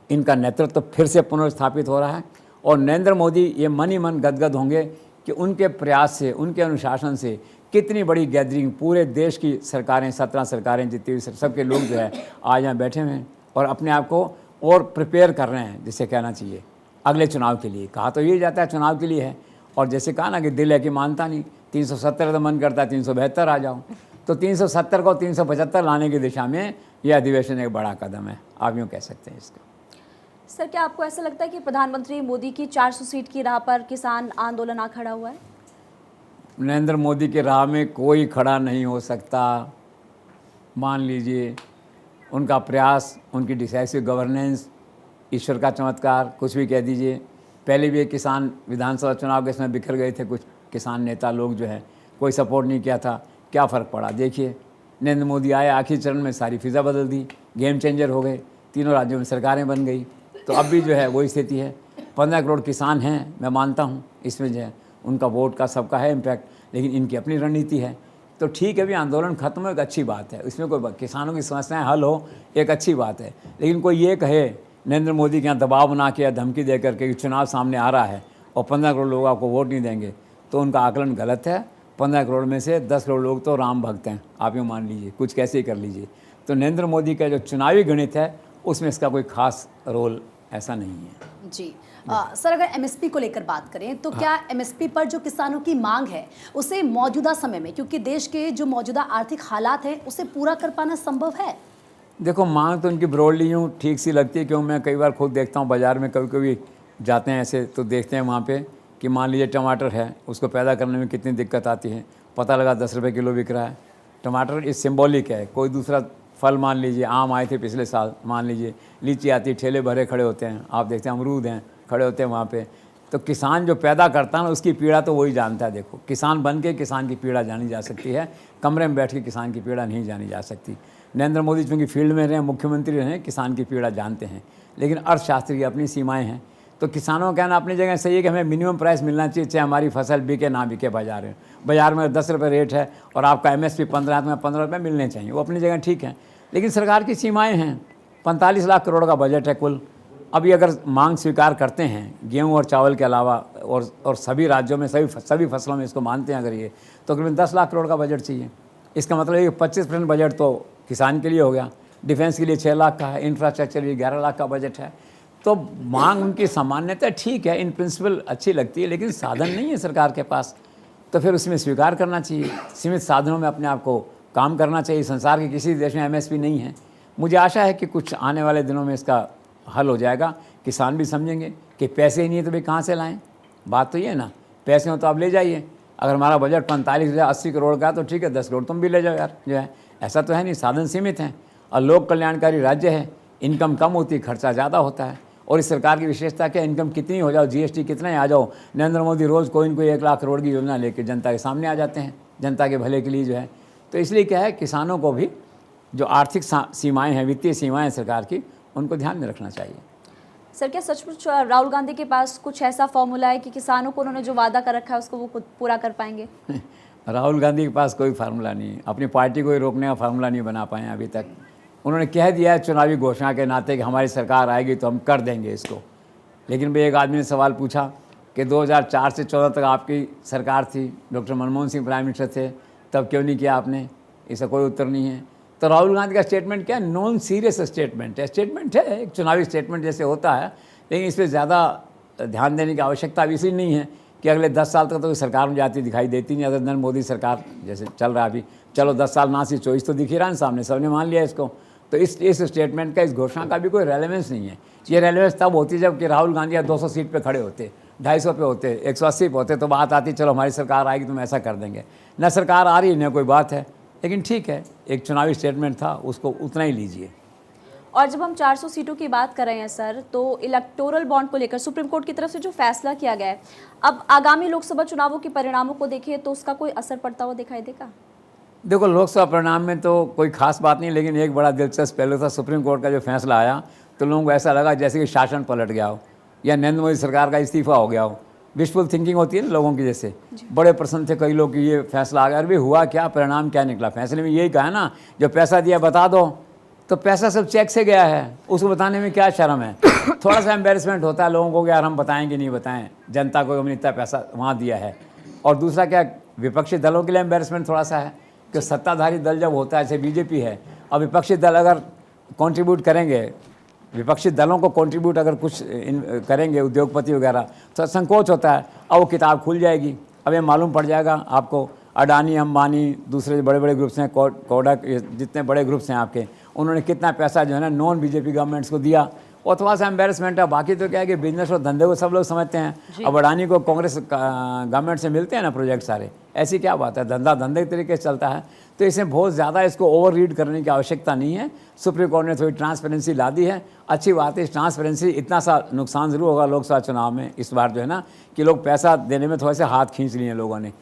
इनका नेतृत्व फिर से पुनर्स्थापित हो रहा है, और नरेंद्र मोदी ये मन ही मन गदगद होंगे कि उनके प्रयास से, उनके अनुशासन से कितनी बड़ी गैदरिंग, पूरे देश की सरकारें, 17 सरकारें जितनी हुई, सबके लोग जो है आज यहाँ बैठे हुए हैं और अपने आप को और प्रिपेयर कर रहे हैं, जिसे कहना चाहिए अगले चुनाव के लिए। कहा तो ये जाता है चुनाव के लिए है, और जैसे कहा ना कि दिल है कि मानता नहीं, 370 तो मन करता है 372 आ जाओ, तो 370 को 375 लाने की दिशा में यह अधिवेशन एक बड़ा कदम है, आप यूँ कह सकते हैं इसका। सर, क्या आपको ऐसा लगता है कि प्रधानमंत्री मोदी की 400 सीट की राह पर किसान आंदोलन आ खड़ा हुआ है? नरेंद्र मोदी के राह में कोई खड़ा नहीं हो सकता। मान लीजिए उनका प्रयास, उनकी डिसाइसिव गवर्नेंस, ईश्वर का चमत्कार, कुछ भी कह दीजिए। पहले भी एक किसान विधानसभा चुनाव के समय बिखर गए थे, कुछ किसान नेता लोग जो है, कोई सपोर्ट नहीं किया था, क्या फ़र्क पड़ा। देखिए नरेंद्र मोदी आए, आखिरी चरण में सारी फिज़ा बदल दी, गेम चेंजर हो गए, तीनों राज्यों में सरकारें बन गई। तो अब भी जो है वही स्थिति है। 15 करोड़ किसान हैं, मैं मानता हूँ इसमें जो है उनका वोट का सबका है इम्पैक्ट, लेकिन इनकी अपनी रणनीति है। तो ठीक है भी, आंदोलन खत्म हो, एक अच्छी बात है, इसमें कोई किसानों की समस्याएं हल हो, एक अच्छी बात है। लेकिन कोई ये कहे नरेंद्र मोदी के यहाँ दबाव बना के या धमकी दे करके कि चुनाव सामने आ रहा है और 15 करोड़ लोग आपको वोट नहीं देंगे, तो उनका आकलन गलत है। 15 करोड़ में से 10 करोड़ लोग तो राम भक्त हैं, आप यूँ मान लीजिए, कुछ कैसे ही कर लीजिए। तो नरेंद्र मोदी का जो चुनावी गणित है उसमें इसका कोई खास रोल ऐसा नहीं है जी। सर, अगर एमएसपी को लेकर बात करें तो क्या एमएसपी पर जो किसानों की मांग है उसे मौजूदा समय में, क्योंकि देश के जो मौजूदा आर्थिक हालात हैं, उसे पूरा कर पाना संभव है? देखो, मांग तो उनकी ब्रॉडली यूँ ठीक सी लगती है, क्योंकि मैं कई बार खुद देखता हूँ बाज़ार में, कभी कभी जाते हैं ऐसे तो देखते हैं वहाँ पे कि मान लीजिए टमाटर है, उसको पैदा करने में कितनी दिक्कत आती है। पता लगा 10 रुपये किलो बिक रहा है। टमाटर इस सिंबॉलिक है। कोई दूसरा फल मान लीजिए, आम आए थे पिछले साल, मान लीजिए लीची आती है, ठेले भरे खड़े होते हैं, आप देखते हैं अमरूद हैं खड़े होते हैं वहाँ पे। तो किसान जो पैदा करता है ना, उसकी पीड़ा तो वही जानता है। देखो, किसान बन के किसान की पीड़ा जानी जा सकती है, कमरे में बैठ के किसान की पीड़ा नहीं जानी जा सकती। नरेंद्र मोदी चूँकि फील्ड में रहे, मुख्यमंत्री रहे, किसान की पीड़ा जानते हैं। लेकिन अर्थशास्त्र की अपनी सीमाएँ हैं। तो किसानों का कहना अपनी जगह सही है कि हमें मिनिमम प्राइस मिलना चाहिए, चाहे हमारी फसल बिके ना बिके बाजार में। बाजार में 10 रुपये रेट है और आपका MSP 15 में 15 रुपये मिलने चाहिए, वो अपनी जगह ठीक है। लेकिन सरकार की सीमाएं हैं। 45 लाख करोड़ का बजट है कुल। अभी अगर मांग स्वीकार करते हैं गेहूं और चावल के अलावा, और सभी राज्यों में सभी फसलों में इसको मानते हैं अगर ये, तो करीबन 10 लाख करोड़ का बजट चाहिए। इसका मतलब है कि 25% बजट तो किसान के लिए हो गया, डिफेंस के लिए 6 लाख का है, इंफ्रास्ट्रक्चर के लिए 11 लाख का बजट है। तो मांग उनकी सामान्यतः ठीक है, इन प्रिंसिपल अच्छी लगती है, लेकिन साधन नहीं है सरकार के पास। तो फिर उसमें स्वीकार करना चाहिए, सीमित साधनों में अपने आप को काम करना चाहिए। संसार के किसी देश में MSP नहीं है। मुझे आशा है कि कुछ आने वाले दिनों में इसका हल हो जाएगा। किसान भी समझेंगे कि पैसे ही नहीं है तो भाई कहाँ से लाएं। बात तो ये है ना, पैसे हो तो आप ले जाइए। अगर हमारा बजट 45 या 80 करोड़ का है तो ठीक है, 10 करोड़ तुम भी ले जाओ यार। जो है ऐसा तो है नहीं, साधन सीमित हैं और लोक कल्याणकारी राज्य है। इनकम कम होती है, खर्चा ज़्यादा होता है। और इस सरकार की विशेषता क्या, इनकम कितनी हो जाओ, GST कितना ही आ जाओ, नरेंद्र मोदी रोज़ कोई न कोई 1 लाख करोड़ की योजना लेकर जनता के सामने आ जाते हैं, जनता के भले के लिए जो है। तो इसलिए क्या है, किसानों को भी जो आर्थिक सीमाएं हैं, वित्तीय सीमाएं हैं सरकार की, उनको ध्यान में रखना चाहिए। सर, क्या सचमुच राहुल गांधी के पास कुछ ऐसा फॉर्मूला है कि किसानों को उन्होंने जो वादा कर रखा है उसको वो खुद पूरा कर पाएंगे? राहुल गांधी के पास कोई फार्मूला नहीं है। अपनी पार्टी को ही रोकने का फार्मूला नहीं बना पाए अभी तक। उन्होंने कह दिया है चुनावी घोषणा के नाते कि हमारी सरकार आएगी तो हम कर देंगे इसको। लेकिन भाई एक आदमी ने सवाल पूछा कि 2004 से 14 तक आपकी सरकार थी, doctor Manmohan Singh prime minister थे, तब क्यों नहीं किया आपने? इसका कोई उत्तर नहीं है। तो राहुल गांधी का स्टेटमेंट क्या है? नॉन सीरियस स्टेटमेंट है। स्टेटमेंट है, एक चुनावी स्टेटमेंट जैसे होता है, लेकिन इस पर ज़्यादा ध्यान देने की आवश्यकता अब इसलिए नहीं है कि अगले 10 साल तक तो सरकार में जाती दिखाई देती नहीं। अगर नरेंद्र मोदी सरकार जैसे चल रहा है अभी, चलो 10 साल ना सी 24 तो दिख ही रहा है सामने, सबने मान लिया इसको। तो इस स्टेटमेंट का, इस घोषणा का भी कोई रेलेवेंस नहीं है। ये रेलेवेंस तब होती है जब कि राहुल गांधी या 200 सीट पे खड़े होते, 250 पे होते, 180 पे होते, तो बात आती चलो हमारी सरकार आएगी तो हम ऐसा कर देंगे। न सरकार आ रही न कोई बात है। लेकिन ठीक है, एक चुनावी स्टेटमेंट था, उसको उतना ही लीजिए। और जब हम 400 सीटों की बात कर रहे हैं सर, तो इलेक्टोरल बॉन्ड को लेकर सुप्रीम कोर्ट की तरफ से जो फैसला किया गया है, अब आगामी लोकसभा चुनावों के परिणामों को देखें तो उसका कोई असर पड़ता हुआ दिखाई देगा? देखो, लोकसभा परिणाम में तो कोई खास बात नहीं, लेकिन एक बड़ा दिलचस्प पहलू था सुप्रीम कोर्ट का जो फैसला आया, तो लोगों को ऐसा लगा जैसे कि शासन पलट गया हो या नरेंद्र मोदी सरकार का इस्तीफा हो गया हो। विशफुल थिंकिंग होती है ना लोगों की, जैसे बड़े प्रसन्न थे कई लोग कि ये फैसला आ गया। अरे हुआ क्या, परिणाम क्या निकला? फैसले में यही कहा ना, जो पैसा दिया बता दो। तो पैसा सब चेक से गया है, उसको बताने में क्या शर्म है? थोड़ा सा एम्बेरसमेंट होता है लोगों को कि यार हम बताएंगे नहीं बताएं जनता को हमने इतना पैसा वहाँ दिया है। और दूसरा क्या, विपक्षी दलों के लिए एम्बेरसमेंट थोड़ा सा है कि सत्ताधारी दल जब होता है, जैसे बीजेपी है, और विपक्षी दल अगर कंट्रीब्यूट करेंगे, विपक्षी दलों को कंट्रीब्यूट अगर कुछ करेंगे उद्योगपति वगैरह, तो संकोच होता है। अब वो किताब खुल जाएगी। अब ये मालूम पड़ जाएगा आपको, अडानी, अंबानी, दूसरे बड़े बड़े ग्रुप्स हैं, कोडक, जितने बड़े ग्रुप्स हैं आपके, उन्होंने कितना पैसा जो है ना नॉन बीजेपी गवर्नमेंट्स को दिया। और थोड़ा सा एम्बेरसमेंट है। बाकी तो क्या है कि बिजनेस और धंधे को सब लोग समझते हैं। अब अडानी को कांग्रेस गवर्नमेंट से मिलते हैं ना प्रोजेक्ट सारे, ऐसी क्या बात है? धंधा धंधे के तरीके से चलता है। तो इसमें बहुत ज़्यादा इसको ओवर रीड करने की आवश्यकता नहीं है। सुप्रीम कोर्ट ने थोड़ी ट्रांसपेरेंसी ला दी है, अच्छी बात है। इस ट्रांसपेरेंसी, इतना सा नुकसान ज़रूर होगा लोकसभा चुनाव में इस बार जो है ना, कि लोग पैसा देने में थोड़े से हाथ खींच लिए लोगों ने,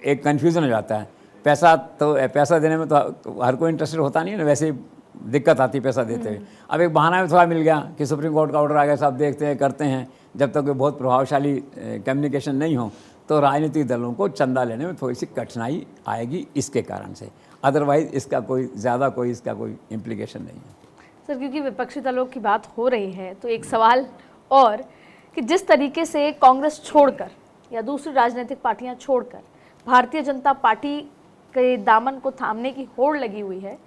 एक कन्फ्यूज़न हो जाता है। पैसा देने में तो हर कोई इंटरेस्टेड होता नहीं है ना, वैसे ही दिक्कत आती पैसा देते हुए। अब एक बहाना भी थोड़ा मिल गया कि सुप्रीम कोर्ट का ऑर्डर आ गया, सब देखते हैं करते हैं। जब तक कोई बहुत प्रभावशाली कम्युनिकेशन नहीं हो तो राजनीतिक दलों को चंदा लेने में थोड़ी सी कठिनाई आएगी इसके कारण से। अदरवाइज इसका कोई ज़्यादा कोई इसका कोई इम्प्लीकेशन नहीं है। सर, क्योंकि विपक्षी दलों की बात हो रही है तो एक सवाल और कि जिस तरीके से कांग्रेस छोड़कर या दूसरी राजनीतिक पार्टियां छोड़कर भारतीय जनता पार्टी के दामन को थामने की होड़ लगी हुई है,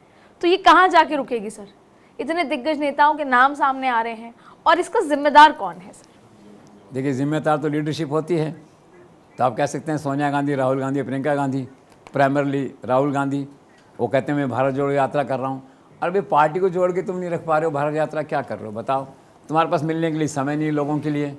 तो ये कहाँ जाके रुकेगी सर? इतने दिग्गज नेताओं के नाम सामने आ रहे हैं और इसका जिम्मेदार कौन है सर? देखिए, जिम्मेदार तो लीडरशिप होती है। तो आप कह सकते हैं सोनिया गांधी, राहुल गांधी, प्रियंका गांधी, प्राइमरली राहुल गांधी। वो कहते हैं मैं भारत जोड़ो यात्रा कर रहा हूँ। अरे भाई, पार्टी को जोड़ के तुम नहीं रख पा रहे हो, भारत यात्रा क्या कर रहे हो बताओ? तुम्हारे पास मिलने के लिए समय नहीं लोगों के लिए।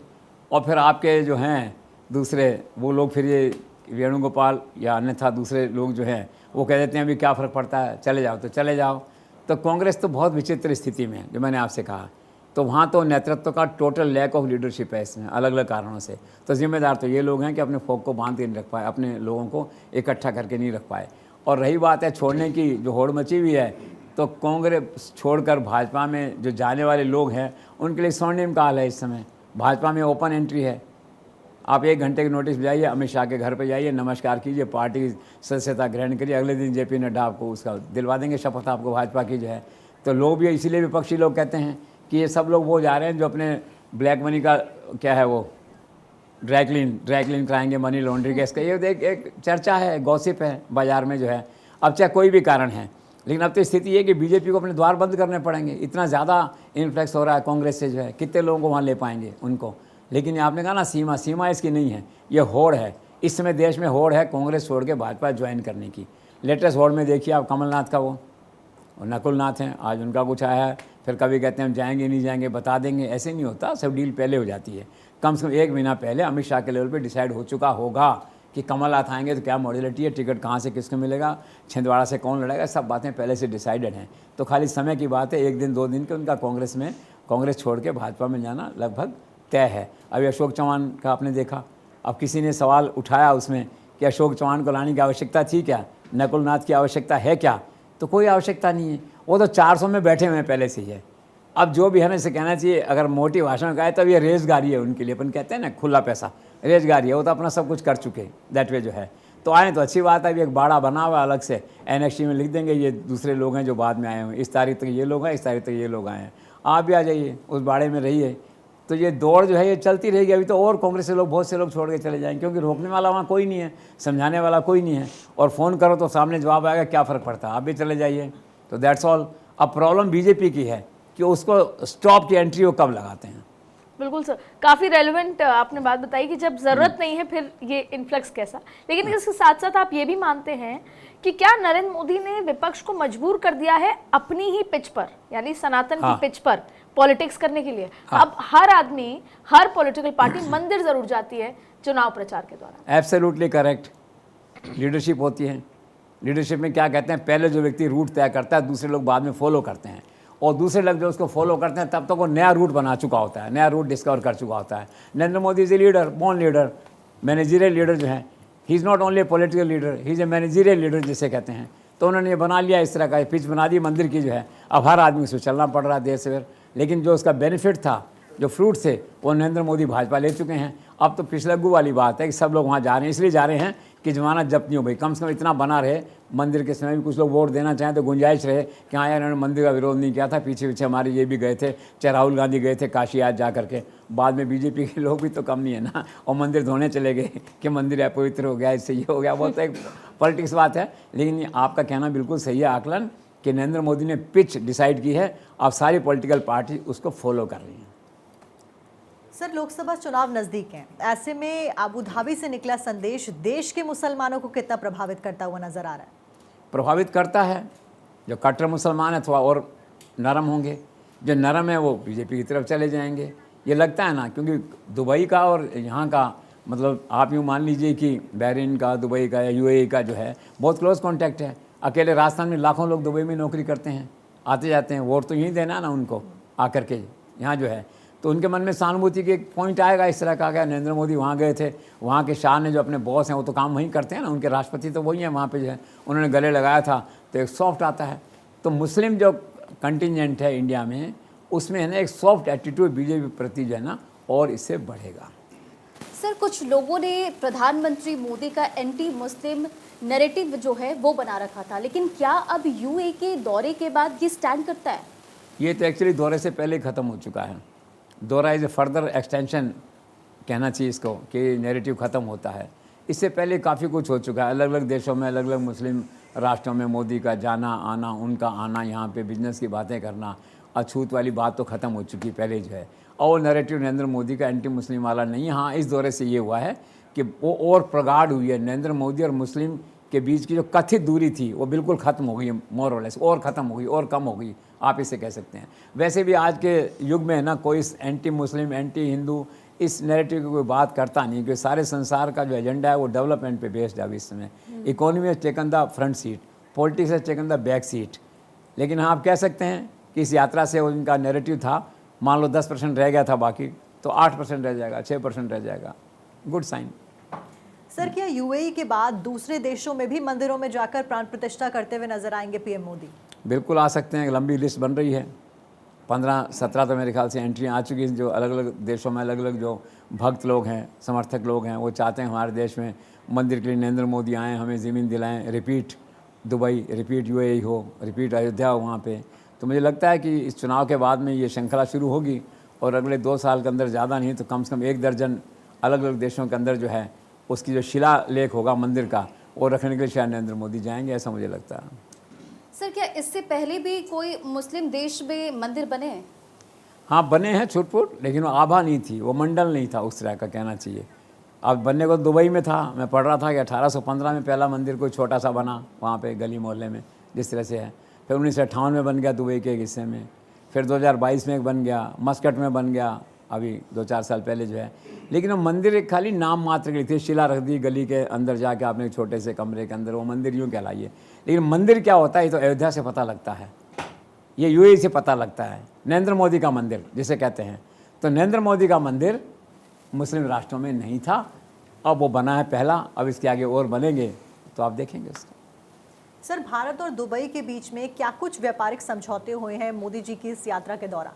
और फिर आपके जो हैं दूसरे वो लोग फिर ये वेणुगोपाल या अन्यथा दूसरे लोग जो हैं वो कह देते हैं अभी क्या फ़र्क पड़ता है, चले जाओ तो चले जाओ। तो कांग्रेस तो बहुत विचित्र स्थिति में है, जो मैंने आपसे कहा। तो वहाँ तो नेतृत्व का टोटल लैक ऑफ लीडरशिप है इसमें, अलग अलग कारणों से। तो जिम्मेदार तो ये लोग हैं कि अपने फोक को बांध के नहीं रख पाए, अपने लोगों को इकट्ठा करके नहीं रख पाए। और रही बात है छोड़ने की, जो होड़ मची हुई है, तो कांग्रेस छोड़कर भाजपा में जो जाने वाले लोग हैं उनके लिए स्वर्णिम काल है इस समय। भाजपा में ओपन एंट्री है। आप 1 घंटे की नोटिस जाइए, अमित शाह के घर पे जाइए, नमस्कार कीजिए, पार्टी की सदस्यता ग्रहण करिए, अगले दिन जेपी नड्डा आपको उसका दिलवा देंगे शपथ आपको भाजपा की जो है। तो लोग भी इसीलिए विपक्षी लोग कहते हैं कि ये सब लोग वो जा रहे हैं जो अपने ब्लैक मनी का क्या है वो ड्रैकलिन कराएंगे, मनी लॉन्ड्रिंग केस का। ये एक चर्चा है, गॉसिप है बाजार में जो है। अब चाहे कोई भी कारण है, लेकिन अब तो स्थिति ये कि बीजेपी को अपने द्वार बंद करने पड़ेंगे। इतना ज़्यादा इन्फ्लक्स हो रहा है कांग्रेस से जो है, कितने लोगों को वहाँ ले पाएंगे उनको। लेकिन आपने कहा ना सीमा इसकी नहीं है, ये होड़ है। इस समय देश में होड़ है कांग्रेस छोड़ के भाजपा ज्वाइन करने की। लेटेस्ट होड़ में देखिए आप कमलनाथ का वो और नकुलनाथ हैं, आज उनका कुछ आया है, फिर कभी कहते हैं हम जाएंगे नहीं जाएंगे, बता देंगे। ऐसे नहीं होता, सब डील पहले हो जाती है। कम से कम 1 महीना पहले अमित शाह के लेवल पे डिसाइड हो चुका होगा कि कमलनाथ आएंगे तो क्या मॉडलिटी है, टिकट कहाँ से किसको मिलेगा, छिंदवाड़ा से कौन लड़ेगा, सब बातें पहले से डिसाइडेड हैं। तो खाली समय की बात है, 1 दिन 2 दिन के उनका कांग्रेस छोड़ के भाजपा में जाना लगभग तय है। अभी अशोक चौहान का आपने देखा, अब किसी ने सवाल उठाया उसमें कि अशोक चौहान को लाने की आवश्यकता थी क्या, नकुलनाथ की आवश्यकता है क्या? तो कोई आवश्यकता नहीं है, वो तो 400 में बैठे हुए हैं पहले से ही है। अब जो भी है ना, इसे कहना चाहिए, अगर मोटी भाषा में कहे तब ये रेजगारी है उनके लिए। अपन कहते हैं ना खुला पैसा, रेजगारी है, वो तो अपना सब कुछ कर चुके दैट वे जो है। तो आए तो अच्छी बात है, अभी एक बाड़ा बना हुआ अलग से, एनएक्सटी में लिख देंगे ये दूसरे लोग हैं जो बाद में आए हुए, इस तारीख तक ये लोग हैं, इस तारीख तक ये लोग आए हैं, आप भी आ जाइए, उस बाड़े में रहिए। तो ये दौड़ जो है ये चलती रहेगी। अभी तो और कांग्रेस से लोग, बहुत से लोग छोड़ के चले जाएंगे, क्योंकि रोकने वाला वहाँ कोई नहीं है, समझाने वाला कोई नहीं है। और फ़ोन करो तो सामने जवाब आएगा, क्या फ़र्क पड़ता है, आप भी चले जाइए। तो दैट्स ऑल। अब प्रॉब्लम बीजेपी की है कि उसको स्टॉप की एंट्री वो कब लगाते हैं। बिल्कुल सर, काफ़ी रेलेवेंट आपने बात बताई कि जब ज़रूरत नहीं है फिर ये इन्फ्लक्स कैसा। लेकिन इसके साथ साथ आप ये भी मानते हैं कि क्या नरेंद्र मोदी ने विपक्ष को मजबूर कर दिया है अपनी ही पिच पर, यानी सनातन की पिच पर पॉलिटिक्स करने के लिए? अब हर आदमी, हर पॉलिटिकल पार्टी मंदिर जरूर जाती है चुनाव प्रचार के दौरान। Absolutely correct. लीडरशिप होती है, लीडरशिप में क्या कहते हैं, पहले जो व्यक्ति रूट तय करता है दूसरे लोग बाद में फॉलो करते हैं, और दूसरे लोग जो उसको फॉलो करते हैं तब तक वो नया रूट बना चुका होता है, नया रूट डिस्कवर कर चुका होता है। Narendra Modi is a leader, born leader, managerial leader जो है। He is not only A political leader, he is a managerial leader जिसे कहते हैं। तो उन्होंने ये बना लिया, इस तरह का पिच बना दी मंदिर की जो है। अब हर आदमी उसमें चलना पड़ रहा है देर सवेर, लेकिन जो उसका बेनिफिट था, जो फ्रूट थे, वो नरेंद्र मोदी भाजपा ले चुके हैं। अब तो पिछलग्गू वाली बात है कि सब लोग वहाँ जा रहे हैं, इसलिए जा रहे हैं कि जमानत जब्त नहीं हो भाई, कम से कम इतना बना रहे मंदिर के समय भी कुछ लोग वोट देना चाहें तो गुंजाइश रहे कि हाँ यार इन्होंने मंदिर का विरोध नहीं किया था, पीछे पीछे हमारे ये भी गए थे, चाहे राहुल गांधी गए थे काशी आज जा करके, बाद में बीजेपी के लोग भी तो कम नहीं है ना, और मंदिर धोने चले गए कि मंदिर अपवित्र हो गया, इससे ये हो गया। वो तो एक पॉलिटिक्स बात है। लेकिन आपका कहना बिल्कुल सही है आकलन कि नरेंद्र मोदी ने पिच डिसाइड की है, अब सारी पॉलिटिकल पार्टी उसको फॉलो कर रही हैं। सर, लोकसभा चुनाव नज़दीक हैं, ऐसे में अबू धाबी से निकला संदेश देश के मुसलमानों को कितना प्रभावित करता हुआ नजर आ रहा है? प्रभावित करता है। जो कट्टर मुसलमान है थोड़ा और नरम होंगे, जो नरम है वो बीजेपी की तरफ चले जाएंगे, ये लगता है ना। क्योंकि दुबई का और यहाँ का, मतलब आप यूँ मान लीजिए कि बहरीन का, दुबई का या यूएई का जो है बहुत क्लोज कॉन्टैक्ट है। अकेले राजस्थान में लाखों लोग दुबई में नौकरी करते हैं, आते जाते हैं, वोट तो यहीं देना ना उनको आकर के यहाँ जो है। तो उनके मन में सहानुभूति के एक पॉइंट आएगा इस तरह का। क्या नरेंद्र मोदी वहाँ गए थे, वहाँ के शाह ने जो अपने बॉस हैं वो तो काम वहीं करते हैं ना, उनके राष्ट्रपति तो वही हैं वहाँ पे जो है, उन्होंने गले लगाया था तो एक सॉफ्ट आता है। तो मुस्लिम जो कंटिजेंट है इंडिया में, उसमें है ना एक सॉफ्ट एटीट्यूड बीजेपी प्रति जो है ना, और इससे बढ़ेगा। सर, कुछ लोगों ने प्रधानमंत्री मोदी का एंटी मुस्लिम नैरेटिव जो है वो बना रखा था, लेकिन क्या अब यूएई के दौरे के बाद ये स्टैंड करता है? ये तो एक्चुअली दौरे से पहले ख़त्म हो चुका है। दौरा इज़ ए फर्दर एक्सटेंशन कहना चाहिए इसको, कि नैरेटिव ख़त्म होता है। इससे पहले काफ़ी कुछ हो चुका है, अलग अलग देशों में, अलग अलग मुस्लिम राष्ट्रों में मोदी का जाना आना, उनका आना, यहाँ पे बिजनेस की बातें करना, अछूत वाली बात तो ख़त्म हो चुकी पहले जो है। और नैरेटिव नरेंद्र मोदी का एंटी मुस्लिम वाला नहीं। हाँ, इस दौरे से ये हुआ है कि वो और प्रगाढ़ हुई है, नरेंद्र मोदी और मुस्लिम के बीच की जो कथित दूरी थी वो बिल्कुल ख़त्म हो गई है, मोर और लेस, और ख़त्म हो गई और कम हो गई, आप इसे कह सकते हैं। वैसे भी आज के युग में है ना, कोई एंटी मुस्लिम, एंटी हिंदू इस नैरेटिव की कोई बात करता नहीं, क्योंकि सारे संसार का जो एजेंडा है वो डेवलपमेंट पे बेस्ड है अभी इस समय। Economy has taken the front seat, politics has taken the back seat. लेकिन हाँ, आप कह सकते हैं कि इस यात्रा से उनका नैरेटिव था, मान लो 10% रह गया था, बाकी तो 8% रह जाएगा, 6% रह जाएगा, गुड साइन। सर, क्या यूएई के बाद दूसरे देशों में भी मंदिरों में जाकर प्राण प्रतिष्ठा करते हुए नजर आएंगे पीएम मोदी? बिल्कुल आ सकते हैं, एक लंबी लिस्ट बन रही है, 15-17 तो मेरे ख्याल से एंट्री आ चुकी है। जो अलग अलग देशों में अलग अलग जो भक्त लोग हैं, समर्थक लोग हैं, वो चाहते हैं हमारे देश में मंदिर के लिए नरेंद्र मोदी आएँ, हमें ज़मीन दिलाएं, रिपीट दुबई, रिपीट यूएई हो, रिपीट अयोध्या हो वहाँ पे। तो मुझे लगता है कि इस चुनाव के बाद में ये श्रृंखला शुरू होगी और अगले 2 साल के अंदर, ज़्यादा नहीं तो कम से कम 1 दर्जन अलग अलग देशों के अंदर जो है उसकी जो शिलालेख होगा मंदिर का, वो रखने के लिए शायद नरेंद्र मोदी जाएंगे, ऐसा मुझे लगता है। सर, क्या इससे पहले भी कोई मुस्लिम देश में मंदिर बने हैं? हाँ, बने हैं छुट-पुट, लेकिन वो आभा नहीं थी, वो मंडल नहीं था उस तरह का, कहना चाहिए। अब बनने को दुबई में था, मैं पढ़ रहा था कि 1815 में पहला मंदिर कोई छोटा सा बना वहाँ पे गली मोहल्ले में, जिस तरह से है। फिर 1958 में बन गया दुबई के एक हिस्से में, फिर 2022 में एक बन गया, मस्कट में बन गया अभी 2-4 साल पहले जो है। लेकिन वो मंदिर एक खाली नाम मात्र के लिए थे, शिला रख दी गली के अंदर जाके आपने एक छोटे से कमरे के अंदर, वो मंदिर यूँ कहलाइए। लेकिन मंदिर क्या होता है ये तो अयोध्या से पता लगता है, ये यूएई से पता लगता है। नरेंद्र मोदी का मंदिर जिसे कहते हैं, तो नरेंद्र मोदी का मंदिर मुस्लिम राष्ट्रों में नहीं था, अब वो बना है पहला, अब इसके आगे और बनेंगे तो आप देखेंगे उसका। सर, भारत और दुबई के बीच में क्या कुछ व्यापारिक समझौते हुए हैं मोदी जी की इस यात्रा के दौरान?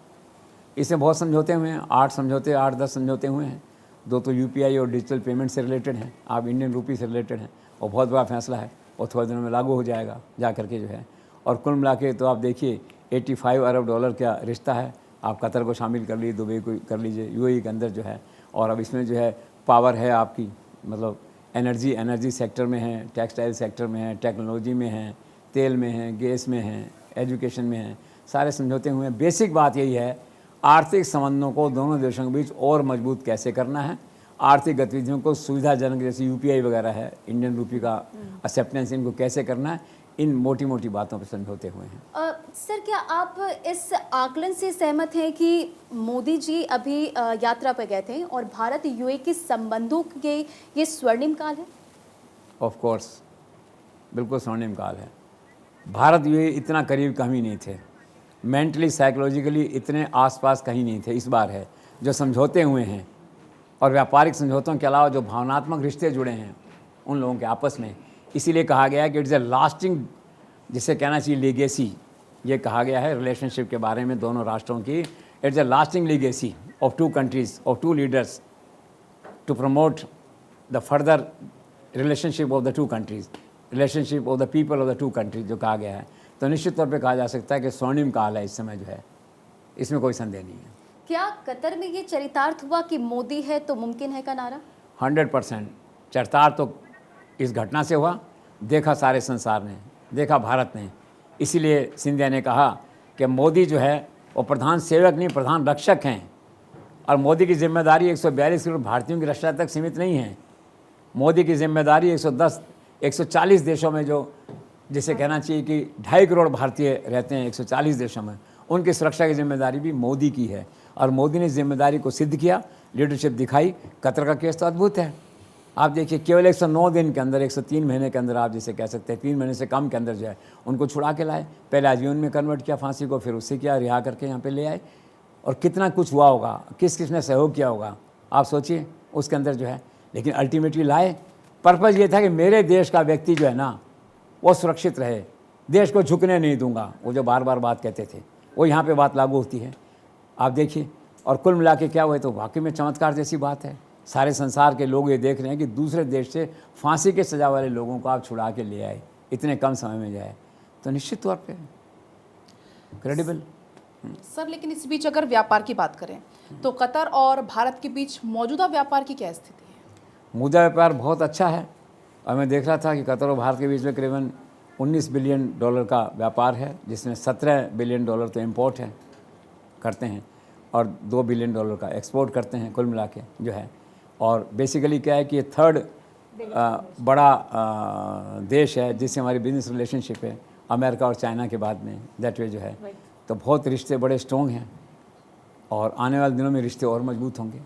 इसमें बहुत समझौते हुए हैं, 8-10 समझौते हुए हैं। 2 तो यूपीआई और डिजिटल पेमेंट से रिलेटेड हैं, आप इंडियन रूपी से रिलेटेड हैं, और बहुत बड़ा फैसला है और थोड़े दिनों में लागू हो जाएगा जा करके जो है। और कुल मिला के तो आप देखिए 85 अरब डॉलर का रिश्ता है, आप कतर को शामिल कर लीजिए, दुबई को कर लीजिए, यूएई के अंदर जो है। और अब इसमें जो है पावर है आपकी, मतलब एनर्जी सेक्टर में है, टेक्सटाइल सेक्टर में है, टेक्नोलॉजी में है, तेल में है, गैस में है, एजुकेशन में है, सारे समझौते हुए हैं। बेसिक बात यही है, आर्थिक संबंधों को दोनों देशों के बीच और मजबूत कैसे करना है, आर्थिक गतिविधियों को सुविधाजनक, जैसे यूपीआई वगैरह है, इंडियन रूपी का एक्सेप्टेंस, इनको कैसे करना है, इन मोटी मोटी बातों पर समझौते हुए हैं। सर, क्या आप इस आकलन से सहमत हैं कि मोदी जी अभी यात्रा पर गए थे और भारत यूएई के संबंधों के ये स्वर्णिम काल है? ऑफ कोर्स, बिल्कुल स्वर्णिम काल है। भारत यूएई इतना करीब कहीं नहीं थे, मेंटली साइकोलॉजिकली इतने आसपास कहीं नहीं थे। इस बार है जो समझौते हुए हैं, और व्यापारिक समझौतों के अलावा जो भावनात्मक रिश्ते जुड़े हैं उन लोगों के आपस में, इसीलिए कहा गया है कि इट्स ए लास्टिंग, जिसे कहना चाहिए लीगेसी, ये कहा गया है रिलेशनशिप के बारे में दोनों राष्ट्रों की। It's a lasting legacy of 2 countries, of 2 leaders, to promote the further relationship of the 2 countries, relationship of the people of the 2 countries, जो कहा गया है। तो निश्चित तौर पे कहा जा सकता है कि स्वर्णिम काल है इस समय जो है, इसमें कोई संदेह नहीं है। क्या कतर में ये चरितार्थ हुआ कि मोदी है तो मुमकिन है का नारा? 100% चरितार्थ तो इस घटना से हुआ, देखा सारे संसार ने, देखा भारत ने। इसीलिए सिंधिया ने कहा कि मोदी जो है वो प्रधान सेवक नहीं, प्रधान रक्षक हैं, और मोदी की जिम्मेदारी 142 करोड़ भारतीयों की रक्षा तक सीमित नहीं है। मोदी की जिम्मेदारी 140 देशों में, जो जिसे कहना चाहिए कि 2.5 करोड़ भारतीय रहते हैं 140 देशों में, उनकी सुरक्षा की जिम्मेदारी भी मोदी की है। और मोदी ने जिम्मेदारी को सिद्ध किया, लीडरशिप दिखाई। कतर का केस तो अद्भुत है, आप देखिए केवल 109 दिन के अंदर, 103 महीने के अंदर, आप जिसे कह सकते हैं 3 महीने से कम के अंदर जो है उनको छुड़ा के लाए। पहले आजीवन में कन्वर्ट किया फांसी को, फिर उससे किया, रिहा करके यहाँ पे ले आए। और कितना कुछ हुआ होगा, किस किसने सहयोग किया होगा, आप सोचिए उसके अंदर जो है। लेकिन अल्टीमेटली लाए, पर्पज़ ये था कि मेरे देश का व्यक्ति जो है ना वो सुरक्षित रहे, देश को झुकने नहीं दूंगा, वो जो बार बार बात कहते थे, वो यहाँ पे बात लागू होती है। आप देखिए, और कुल मिला के क्या हुआ, तो वाकई में चमत्कार जैसी बात है। सारे संसार के लोग ये देख रहे हैं कि दूसरे देश से फांसी के सजा वाले लोगों को आप छुड़ा के ले आए इतने कम समय में जाए, तो निश्चित तौर पे क्रेडिबल। सर, लेकिन इस बीच अगर व्यापार की बात करें तो कतर और भारत के बीच मौजूदा व्यापार की क्या स्थिति है? मौजूदा व्यापार बहुत अच्छा है, और मैं देख रहा था कि कतर और भारत के बीच में करीबन $19 बिलियन का व्यापार है, जिसमें $17 बिलियन तो इम्पोर्ट है करते हैं, और $2 बिलियन का एक्सपोर्ट करते हैं कुल मिला के जो है। और बेसिकली क्या है कि ये 3rd बड़ा देश है जिससे हमारी बिजनेस रिलेशनशिप है, अमेरिका और चाइना के बाद में, दैट वे जो है। तो बहुत रिश्ते बड़े स्ट्रॉन्ग हैं, और आने वाले दिनों में रिश्ते और मजबूत होंगे।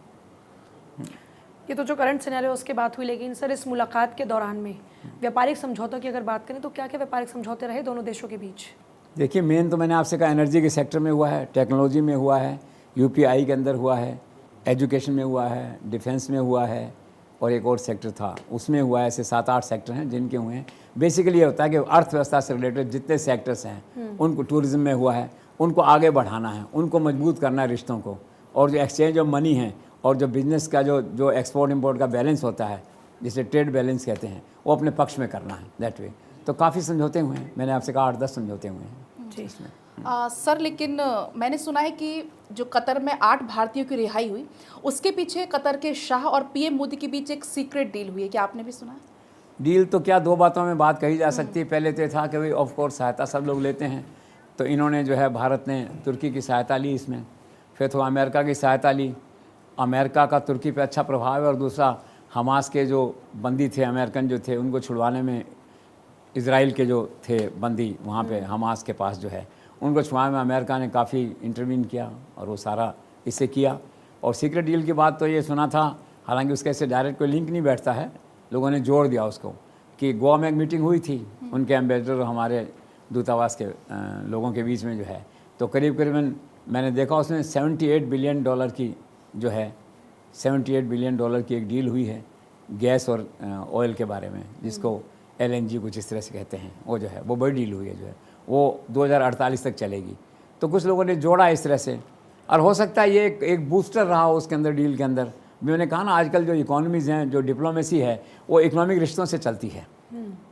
ये तो जो करंट सिनेरियो उसके बात हुई, लेकिन सर इस मुलाकात के दौरान में व्यापारिक समझौतों की अगर बात करें तो क्या क्या व्यापारिक समझौते रहे दोनों देशों के बीच? देखिए, मेन तो मैंने आपसे कहा एनर्जी के सेक्टर में हुआ है, टेक्नोलॉजी में हुआ है, यूपीआई के अंदर हुआ है, एजुकेशन में हुआ है, डिफेंस में हुआ है, और एक और सेक्टर था उसमें हुआ है। ऐसे 7-8 सेक्टर हैं जिनके हुए हैं। बेसिकली ये होता है कि अर्थव्यवस्था से रिलेटेड जितने सेक्टर्स हैं उनको, टूरिज्म में हुआ है, उनको आगे बढ़ाना है, उनको मजबूत करना है रिश्तों को, और जो एक्सचेंज ऑफ मनी है और जो बिज़नेस का जो एक्सपोर्ट इंपोर्ट का बैलेंस होता है, जिसे ट्रेड बैलेंस कहते हैं, वो अपने पक्ष में करना है, दैट वे। तो काफ़ी समझौते हुए हैं, मैंने आपसे कहा 8-10 समझौते हुए हैं जी। इसमें। सर लेकिन मैंने सुना है कि जो कतर में 8 भारतीयों की रिहाई हुई, उसके पीछे कतर के शाह और पीएम मोदी के बीच एक सीक्रेट डील हुई है, क्या आपने भी सुना है? डील तो क्या, 2 बातों में बात कही जा सकती है। पहले तो ये था कि भाई ऑफ कोर्स सहायता सब लोग लेते हैं, तो इन्होंने जो है, भारत ने तुर्की की सहायता ली इसमें, फिर थोड़ा अमेरिका की सहायता ली। अमेरिका का तुर्की पे अच्छा प्रभाव है, और दूसरा हमास के जो बंदी थे अमेरिकन जो थे, उनको छुड़वाने में इजराइल के जो थे बंदी वहाँ पे हमास के पास जो है, उनको छुड़वाने में अमेरिका ने काफ़ी इंटरवीन किया, और वो सारा इससे किया। और सीक्रेट डील की बात तो ये सुना था, हालांकि उसके ऐसे डायरेक्ट कोई लिंक नहीं बैठता है, लोगों ने जोड़ दिया उसको कि गोवा में एक मीटिंग हुई थी उनके एम्बेसडर और हमारे दूतावास के लोगों के बीच में जो है, तो करीबन मैंने देखा उसमें $78 बिलियन की जो है, $78 बिलियन की एक डील हुई है गैस और ऑयल के बारे में, जिसको LNG कुछ इस तरह से कहते हैं। वो जो है, वो बड़ी डील हुई है जो है, वो 2048 तक चलेगी। तो कुछ लोगों ने जोड़ा इस तरह से, और हो सकता है ये एक बूस्टर रहा हो उसके अंदर, डील के अंदर। मैंने कहा ना, आजकल जो इकोनॉमीज़ हैं, जो डिप्लोमेसी है, वो इकोनॉमिक रिश्तों से चलती है,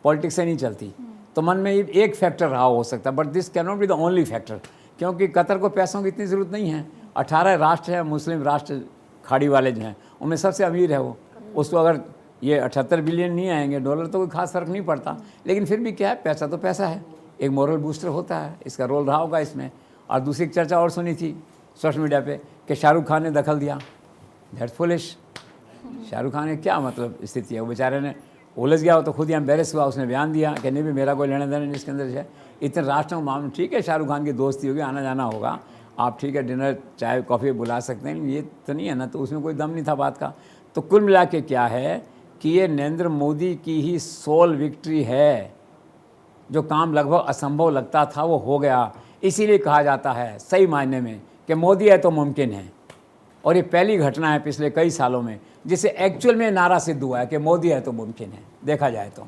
पॉलिटिक्स से नहीं चलती। तो मन में एक फैक्टर रहा हो सकता है, but this can not be the only factor, क्योंकि कतर को पैसों की इतनी ज़रूरत नहीं है। 18 राष्ट्र है, मुस्लिम राष्ट्र खाड़ी वाले जो हैं, उनमें सबसे अमीर है वो। उसको अगर ये 78 बिलियन नहीं आएंगे डॉलर तो कोई खास फर्क नहीं पड़ता, लेकिन फिर भी क्या है, पैसा तो पैसा है, एक मोरल बूस्टर होता है, इसका रोल रहा होगा इसमें। और दूसरी एक चर्चा और सुनी थी सोशल मीडिया पे कि शाहरुख खान ने दखल दिया। That's foolish. शाहरुख खान ने क्या मतलब स्थिति है, वो बेचारे ने उलझ गया, वो तो खुद ही एम्बेरस हुआ, उसने बयान दिया कि नहीं भी मेरा कोई लेना देना नहीं इसके अंदर है। इतने राष्ट्रों का मामला, ठीक है शाहरुख खान की दोस्ती होगी, आना जाना होगा, आप ठीक है डिनर चाय कॉफ़ी बुला सकते हैं, ये तो नहीं है ना, तो उसमें कोई दम नहीं था बात का। तो कुल मिला के क्या है कि ये नरेंद्र मोदी की ही सोल विक्ट्री है। जो काम लगभग असंभव लगता था वो हो गया। इसीलिए कहा जाता है सही मायने में कि मोदी है तो मुमकिन है, और ये पहली घटना है पिछले कई सालों में जिसे एक्चुअल में नारा सिद्ध हुआ है कि मोदी है तो मुमकिन है। देखा जाए तो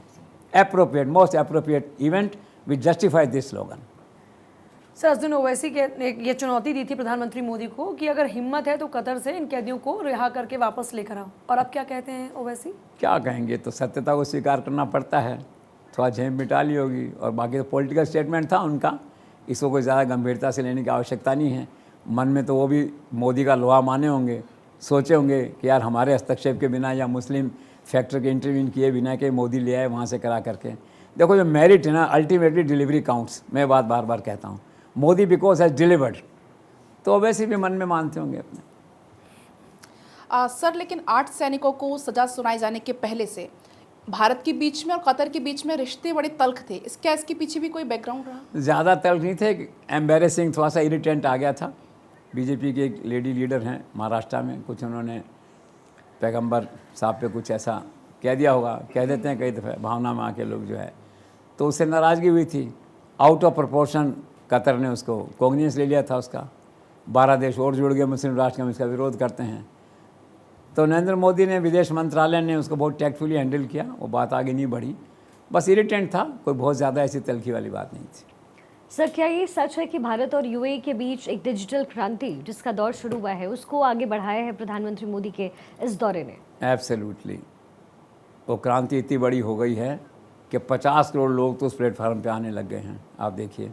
appropriate, most appropriate event which justify this slogan. Sir Asaduddin Owaisi के ये चुनौती दी थी प्रधानमंत्री मोदी को कि अगर हिम्मत है तो कतर से इन कैदियों को रिहा करके वापस लेकर आओ, और अब क्या कहते हैं ओवैसी? क्या कहेंगे, तो सत्यता को स्वीकार करना पड़ता है, थोड़ा झेम मिटा ली होगी, और बाकी तो पॉलिटिकल स्टेटमेंट था उनका, इसको कोई ज़्यादा गंभीरता से लेने की आवश्यकता नहीं है। मन में तो वो भी मोदी का लोहा माने होंगे, सोचे होंगे कि यार हमारे हस्तक्षेप के बिना या मुस्लिम फैक्टर के इंटरव्यून किए बिना के मोदी ले आए वहाँ से करा करके। देखो जो मेरिट है ना, अल्टीमेटली डिलीवरी काउंट्स, मैं बात बार बार कहता हूँ। मोदी बिकॉज हैज डिलीवर्ड, तो वैसे भी मन में मानते होंगे अपने। सर लेकिन 8 सैनिकों को सजा सुनाए जाने के पहले से भारत के बीच में और कतर के बीच में रिश्ते बड़े तल्ख थे, इसके पीछे भी कोई बैकग्राउंड रहा? ज़्यादा तल्ख नहीं थे, एम्बेरसिंग, थोड़ा सा इरिटेंट आ गया था। बीजेपी के एक लेडी लीडर हैं महाराष्ट्र में, कुछ उन्होंने पैगंबर साहब पे कुछ ऐसा कह दिया होगा, कह देते हैं कई दफ़े भावना में आके लोग जो है, तो उससे नाराज़गी हुई थी। आउट ऑफ प्रोपोर्शन कतर ने उसको कॉग्निजेंस ले लिया था उसका। 12 देश और जुड़ गए मुस्लिम राष्ट्र के, हम इसका विरोध करते हैं। तो नरेंद्र मोदी ने, विदेश मंत्रालय ने उसको बहुत टैक्टफुली हैंडल किया, वो बात आगे नहीं बढ़ी, बस इरिटेंट था, कोई बहुत ज़्यादा ऐसी तलखी वाली बात नहीं थी। सर क्या ये सच है कि भारत और यूएई के बीच एक डिजिटल क्रांति जिसका दौर शुरू हुआ है उसको आगे बढ़ाया है प्रधानमंत्री मोदी के इस दौरे ने? एब्सोल्युटली, वो क्रांति इतनी बड़ी हो गई है कि 50 करोड़ लोग तो उस प्लेटफार्म पे आने लग गए हैं, आप देखिए।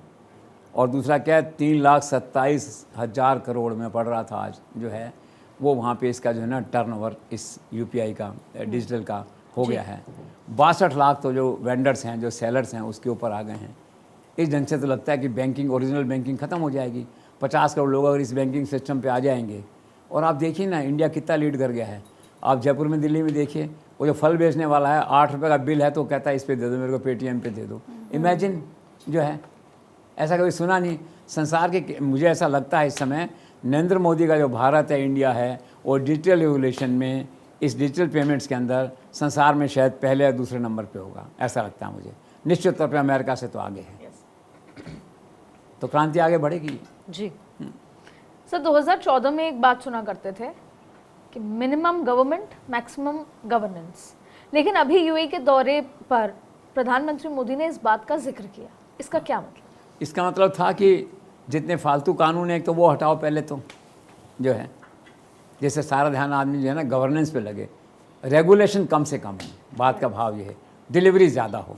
और दूसरा क्या है, 3,27,000 करोड़ में पड़ रहा था आज जो है, वो वहाँ पे इसका जो है ना टर्नओवर इस यूपीआई का डिजिटल का हो गया है। 62 लाख तो जो वेंडर्स हैं, जो सेलर्स हैं, उसके ऊपर आ गए हैं। इस ढंग से तो लगता है कि बैंकिंग, ओरिजिनल बैंकिंग ख़त्म हो जाएगी। 50 करोड़ लोग अगर इस बैंकिंग सिस्टम पे आ जाएंगे, और आप देखिए ना इंडिया कितना लीड कर गया है। आप जयपुर में, दिल्ली में देखिए, वो जो फल बेचने वाला है, 8 रुपये का बिल है तो कहता है इस पे दे दो, मेरे को पेटीएम पे दे दो। इमेजिन जो है, ऐसा कभी सुना नहीं संसार के। मुझे ऐसा लगता है इस समय नरेंद्र मोदी का जो भारत है, इंडिया है, और डिजिटल रेवोल्यूशन में इस डिजिटल पेमेंट्स के अंदर संसार में शायद पहले या दूसरे नंबर पे होगा, ऐसा लगता है मुझे। निश्चित तौर पे अमेरिका से तो आगे है, तो क्रांति आगे बढ़ेगी। जी सर 2014 में एक बात सुना करते थे कि मिनिमम गवर्नमेंट मैक्सिमम गवर्नेंस, लेकिन अभी यूएई के दौरे पर प्रधानमंत्री मोदी ने इस बात का जिक्र किया, इसका क्या मतलब? इसका मतलब था कि जितने फालतू कानून हैं तो वो हटाओ पहले, तो जो है जैसे सारा ध्यान आदमी जो है ना गवर्नेंस पे लगे, रेगुलेशन कम से कम हो, बात का भाव ये है, डिलीवरी ज़्यादा हो,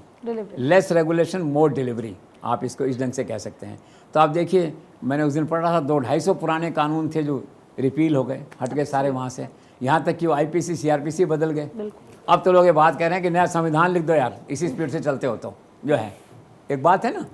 लेस रेगुलेशन मोर डिलीवरी, आप इसको इस ढंग से कह सकते हैं। तो आप देखिए, मैंने उस दिन पढ़ा था 200-250 पुराने कानून थे जो रिपील हो गए, हट गए सारे वहाँ से, यहाँ तक कि वो IPC CRPC बदल गए। अब तो लोग ये बात कह रहे हैं कि नया संविधान लिख दो यार, इसी स्पीड से चलते हो तो जो है, एक बात है ना।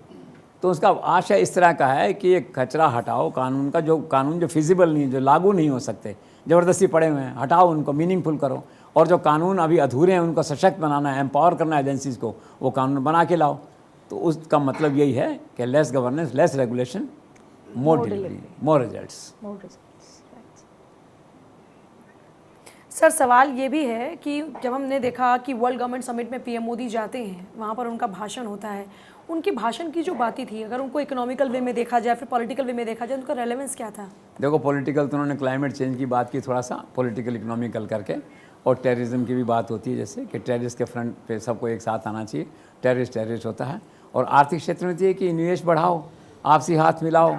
तो उसका आशय इस तरह का है कि ये कचरा हटाओ कानून का, जो कानून जो फिजिबल नहीं है, जो लागू नहीं हो सकते, ज़बरदस्ती पड़े हुए हैं, हटाओ उनको, मीनिंगफुल करो, और जो कानून अभी अधूरे हैं उनको सशक्त बनाना है, एम्पावर करना है एजेंसीज को, वो कानून बना के लाओ। तो उसका मतलब यही है कि लेस गवर्नेंस, लेस रेगुलेशन, मोर डिलीवरी, मोर रिजल्ट्स। सर सवाल ये भी है कि जब हमने देखा कि वर्ल्ड गवर्नमेंट समिट में PM मोदी जाते हैं, वहाँ पर उनका भाषण होता है, उनकी भाषण की जो बातें थी, अगर उनको इकोनॉमिकल वे में देखा जाए, फिर पॉलिटिकल वे में देखा जाए, उनका रेलेवेंस क्या था? देखो, पॉलिटिकल तो उन्होंने क्लाइमेट चेंज की बात की थोड़ा सा, पॉलिटिकल इकोनॉमिकल करके, और टेररिज्म की भी बात होती है, जैसे कि टेररिस्ट के फ्रंट पे सबको एक साथ आना चाहिए, टेररिस्ट होता है। और आर्थिक क्षेत्र में चाहिए कि निवेश बढ़ाओ, आपसी हाथ मिलाओ,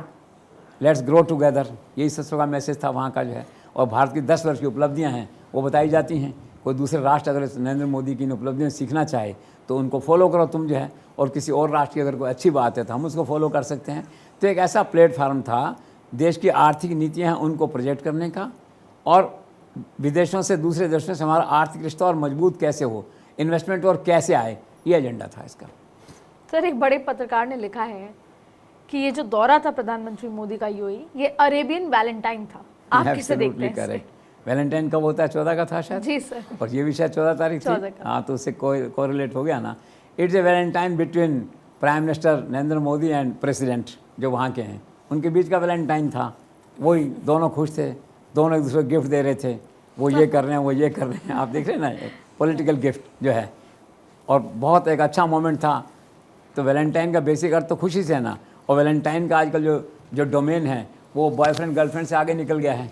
लेट्स ग्रो टुगेदर, यही सबसे का मैसेज था वहाँ का जो है। और भारत की 10 वर्ष की उपलब्धियाँ हैं वो बताई जाती हैं। कोई दूसरे राष्ट्र अगर नरेंद्र मोदी की इन उपलब्धियों सीखना चाहे तो उनको फॉलो करो तुम जो है, और किसी और राष्ट्र की अगर कोई अच्छी बात है तो हम उसको फॉलो कर सकते हैं। तो एक ऐसा प्लेटफार्म था देश की आर्थिक नीतियाँ हैं उनको प्रोजेक्ट करने का, और विदेशों से, दूसरे देशों से हमारा आर्थिक रिश्ता और मजबूत कैसे हो, इन्वेस्टमेंट और कैसे आए, ये एजेंडा था इसका। सर एक बड़े पत्रकार ने लिखा है कि ये जो दौरा था प्रधानमंत्री मोदी का यूएई, ये अरेबियन वैलेंटाइन था। आप किसे देखते हैं इसमें? वैलेंटाइन कब होता है? 14 का था शायद। जी सर। और ये भी शायद 14 तारीख थी। हाँ, तो उससे कोरिलेट हो गया ना। It's a Valentine between prime minister Narendra Modi and president जो वहाँ के हैं, उनके बीच का वैलेंटाइन था। वही दोनों खुश थे, दोनों एक दूसरे को गिफ्ट दे रहे थे, वो ये कर रहे हैं, वो ये कर रहे हैं, आप देख रहे हैं ना, पॉलिटिकल गिफ्ट जो है, और बहुत एक अच्छा मोमेंट था। तो वैलेंटाइन का बेसिक अर्थ तो खुशी से है ना, और वैलेंटाइन का आजकल जो डोमेन है वो बॉयफ्रेंड गर्लफ्रेंड से आगे निकल गया है।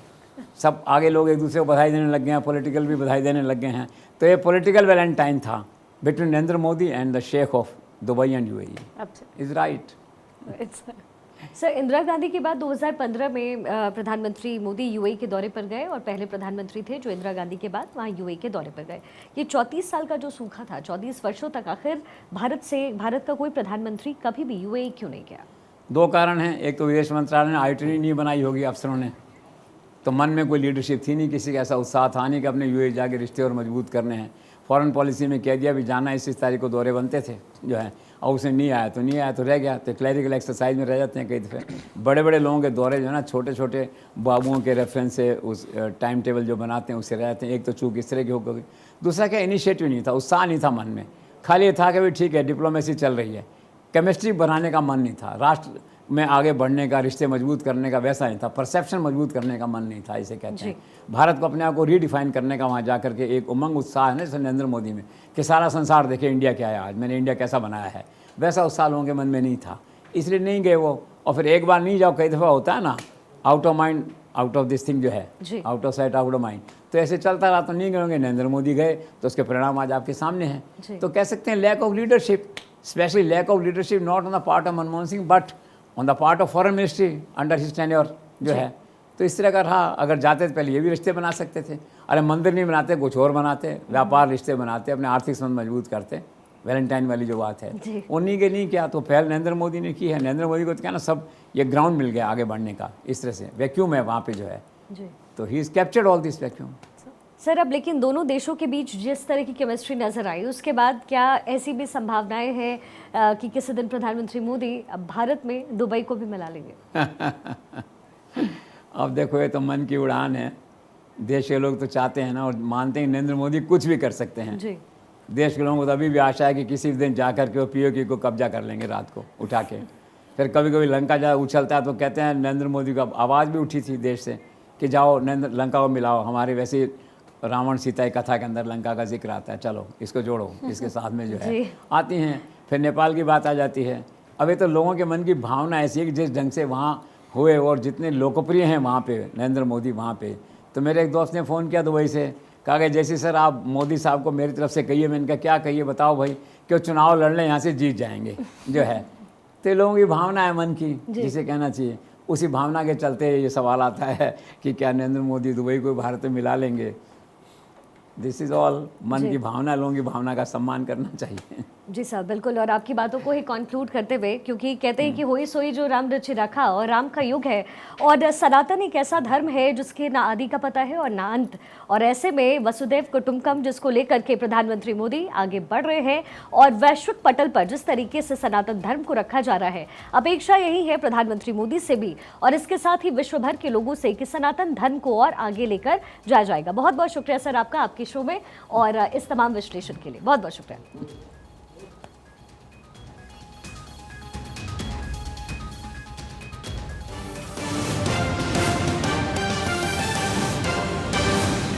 सब आगे लोग एक दूसरे को बधाई देने लग गए हैं, पॉलिटिकल भी बधाई देने लग गए हैं। तो ये पॉलिटिकल वैलेंटाइन था between Narendra Modi and the sheikh of Dubai and UAE. Is right. Sir Indira Gandhi के बाद 2015 में प्रधानमंत्री मोदी यूएई के दौरे पर गए, और पहले प्रधानमंत्री थे जो इंदिरा गांधी के बाद वहाँ यूएई के दौरे पर गए। ये 34 साल का जो सूखा था, 34 वर्षों तक, आखिर भारत का कोई प्रधानमंत्री कभी भी यूएई क्यों नहीं गया? 2 कारण हैं। एक तो विदेश मंत्रालय ने आइटनी नहीं बनाई होगी अफसरों ने, तो मन में कोई लीडरशिप थी नहीं, किसी का ऐसा उत्साह था नहीं कि अपने यूएई जाके रिश्ते और मजबूत करने हैं। फॉरेन पॉलिसी में कह दिया भी जाना इस तारीख को दौरे बनते थे जो है, और उसे नहीं आया तो रह गया। तो क्लैरिकल एक्सरसाइज में रह जाते हैं कई दफ़े। बड़े बड़े लोगों के दौरे जो है ना, छोटे छोटे बाबुओं के रेफरेंस से उस टाइम टेबल जो बनाते हैं उससे रह जाते हैं। एक तो चूक इस तरह की हो गई, दूसरा क्या इनिशिएटिव नहीं था, उत्साह नहीं था मन में, खाली ये था कि भाई ठीक है डिप्लोमेसी चल रही है, केमिस्ट्री बनाने का मन नहीं था, राष्ट्र में आगे बढ़ने का, रिश्ते मजबूत करने का वैसा नहीं था, परसेप्शन मजबूत करने का मन नहीं था, इसे कहते हैं। भारत को अपने आप को रीडिफाइन करने का वहाँ जा करके एक उमंग उत्साह है ना जैसे नरेंद्र मोदी में, कि सारा संसार देखे इंडिया क्या है आज, मैंने इंडिया कैसा बनाया है, वैसा उत्साह लोगों के मन में नहीं था, इसलिए नहीं गए वो। और फिर एक बार नहीं जाओ, कई दफ़ा होता है ना, out of mind out of this thing जो है, out of sight out of mind, तो ऐसे चलता रहा तो नहीं गए। नरेंद्र मोदी गए तो उसके परिणाम आज आपके सामने हैं। तो कह सकते हैं lack of leadership, specially lack of leadership not on the part of Manmohan Singh but on the part of foreign ministry under his tenure जो है। तो इस तरह का रहा। अगर जाते तो पहले ये भी रिश्ते बना सकते थे, अरे मंदिर नहीं बनाते कुछ और बनाते, व्यापार रिश्ते बनाते, अपने आर्थिक संबंध मजबूत करते। वैलेंटाइन वाली जो बात है उन्हीं के नहीं किया, तो पहल नरेंद्र मोदी ने की है। नरेंद्र मोदी को तो क्या ना, सब ये ग्राउंड मिल गया आगे बढ़ने का, इस तरह से वैक्यूम है वहाँ पे जो है, तो he is captured all this vacuum. Sir अब लेकिन दोनों देशों के बीच जिस तरह की केमिस्ट्री नजर आई, उसके बाद क्या ऐसी भी संभावनाएं हैं कि किसी दिन प्रधानमंत्री मोदी अब भारत में दुबई को भी मिला लेंगे? अब देखो, ये तो मन की उड़ान है। देश के लोग तो चाहते हैं ना और मानते हैं नरेंद्र मोदी कुछ भी कर सकते हैं जी। देश के लोगों को तो अभी भी आशा है कि किसी दिन जा कर के वो पीओके को कब्जा कर लेंगे रात को उठा के। फिर कभी कभी लंका जब उछलता है तो कहते हैं नरेंद्र मोदी का आवाज़ भी उठी थी देश से कि जाओ नरेंद्र लंका को मिलाओ, हमारे वैसे रावण सीता की कथा के अंदर लंका का जिक्र आता है, चलो इसको जोड़ो, इसके साथ में जो है जी। आती हैं। फिर नेपाल की बात आ जाती है। अब ये तो लोगों के मन की भावना ऐसी है कि जिस ढंग से वहाँ हुए और जितने लोकप्रिय हैं वहाँ पे नरेंद्र मोदी वहाँ पे, तो मेरे एक दोस्त ने फ़ोन किया दुबई से, कहा कि जैसे सर आप मोदी साहब को मेरी तरफ से कहिए। मैंने कहा क्या कहिए बताओ भाई, कि वो चुनाव लड़ लें यहाँ से जीत जाएंगे जो है। तो लोगों की भावना है मन की, जिसे कहना चाहिए, उसी भावना के चलते ये सवाल आता है कि क्या नरेंद्र मोदी दुबई को भारत में मिला लेंगे। दिस इज़ ऑल मन की भावना, लोगों की भावना का सम्मान करना चाहिए। जी सर, बिल्कुल। और आपकी बातों को ही कंक्लूड करते हुए, क्योंकि कहते हैं कि होई सोई जो राम रुचि रखा, और राम का युग है, और सनातन एक ऐसा धर्म है जिसके ना आदि का पता है और ना अंत, और ऐसे में वसुदैव कुटुंबकम जिसको लेकर के प्रधानमंत्री मोदी आगे बढ़ रहे हैं, और वैश्विक पटल पर जिस तरीके से सनातन धर्म को रखा जा रहा है, अपेक्षा यही है प्रधानमंत्री मोदी से भी और इसके साथ ही विश्व भर के लोगों से कि सनातन धर्म को और आगे लेकर जाया जाएगा। बहुत बहुत शुक्रिया सर आपका, आपके शो में और इस तमाम विश्लेषण के लिए बहुत बहुत शुक्रिया।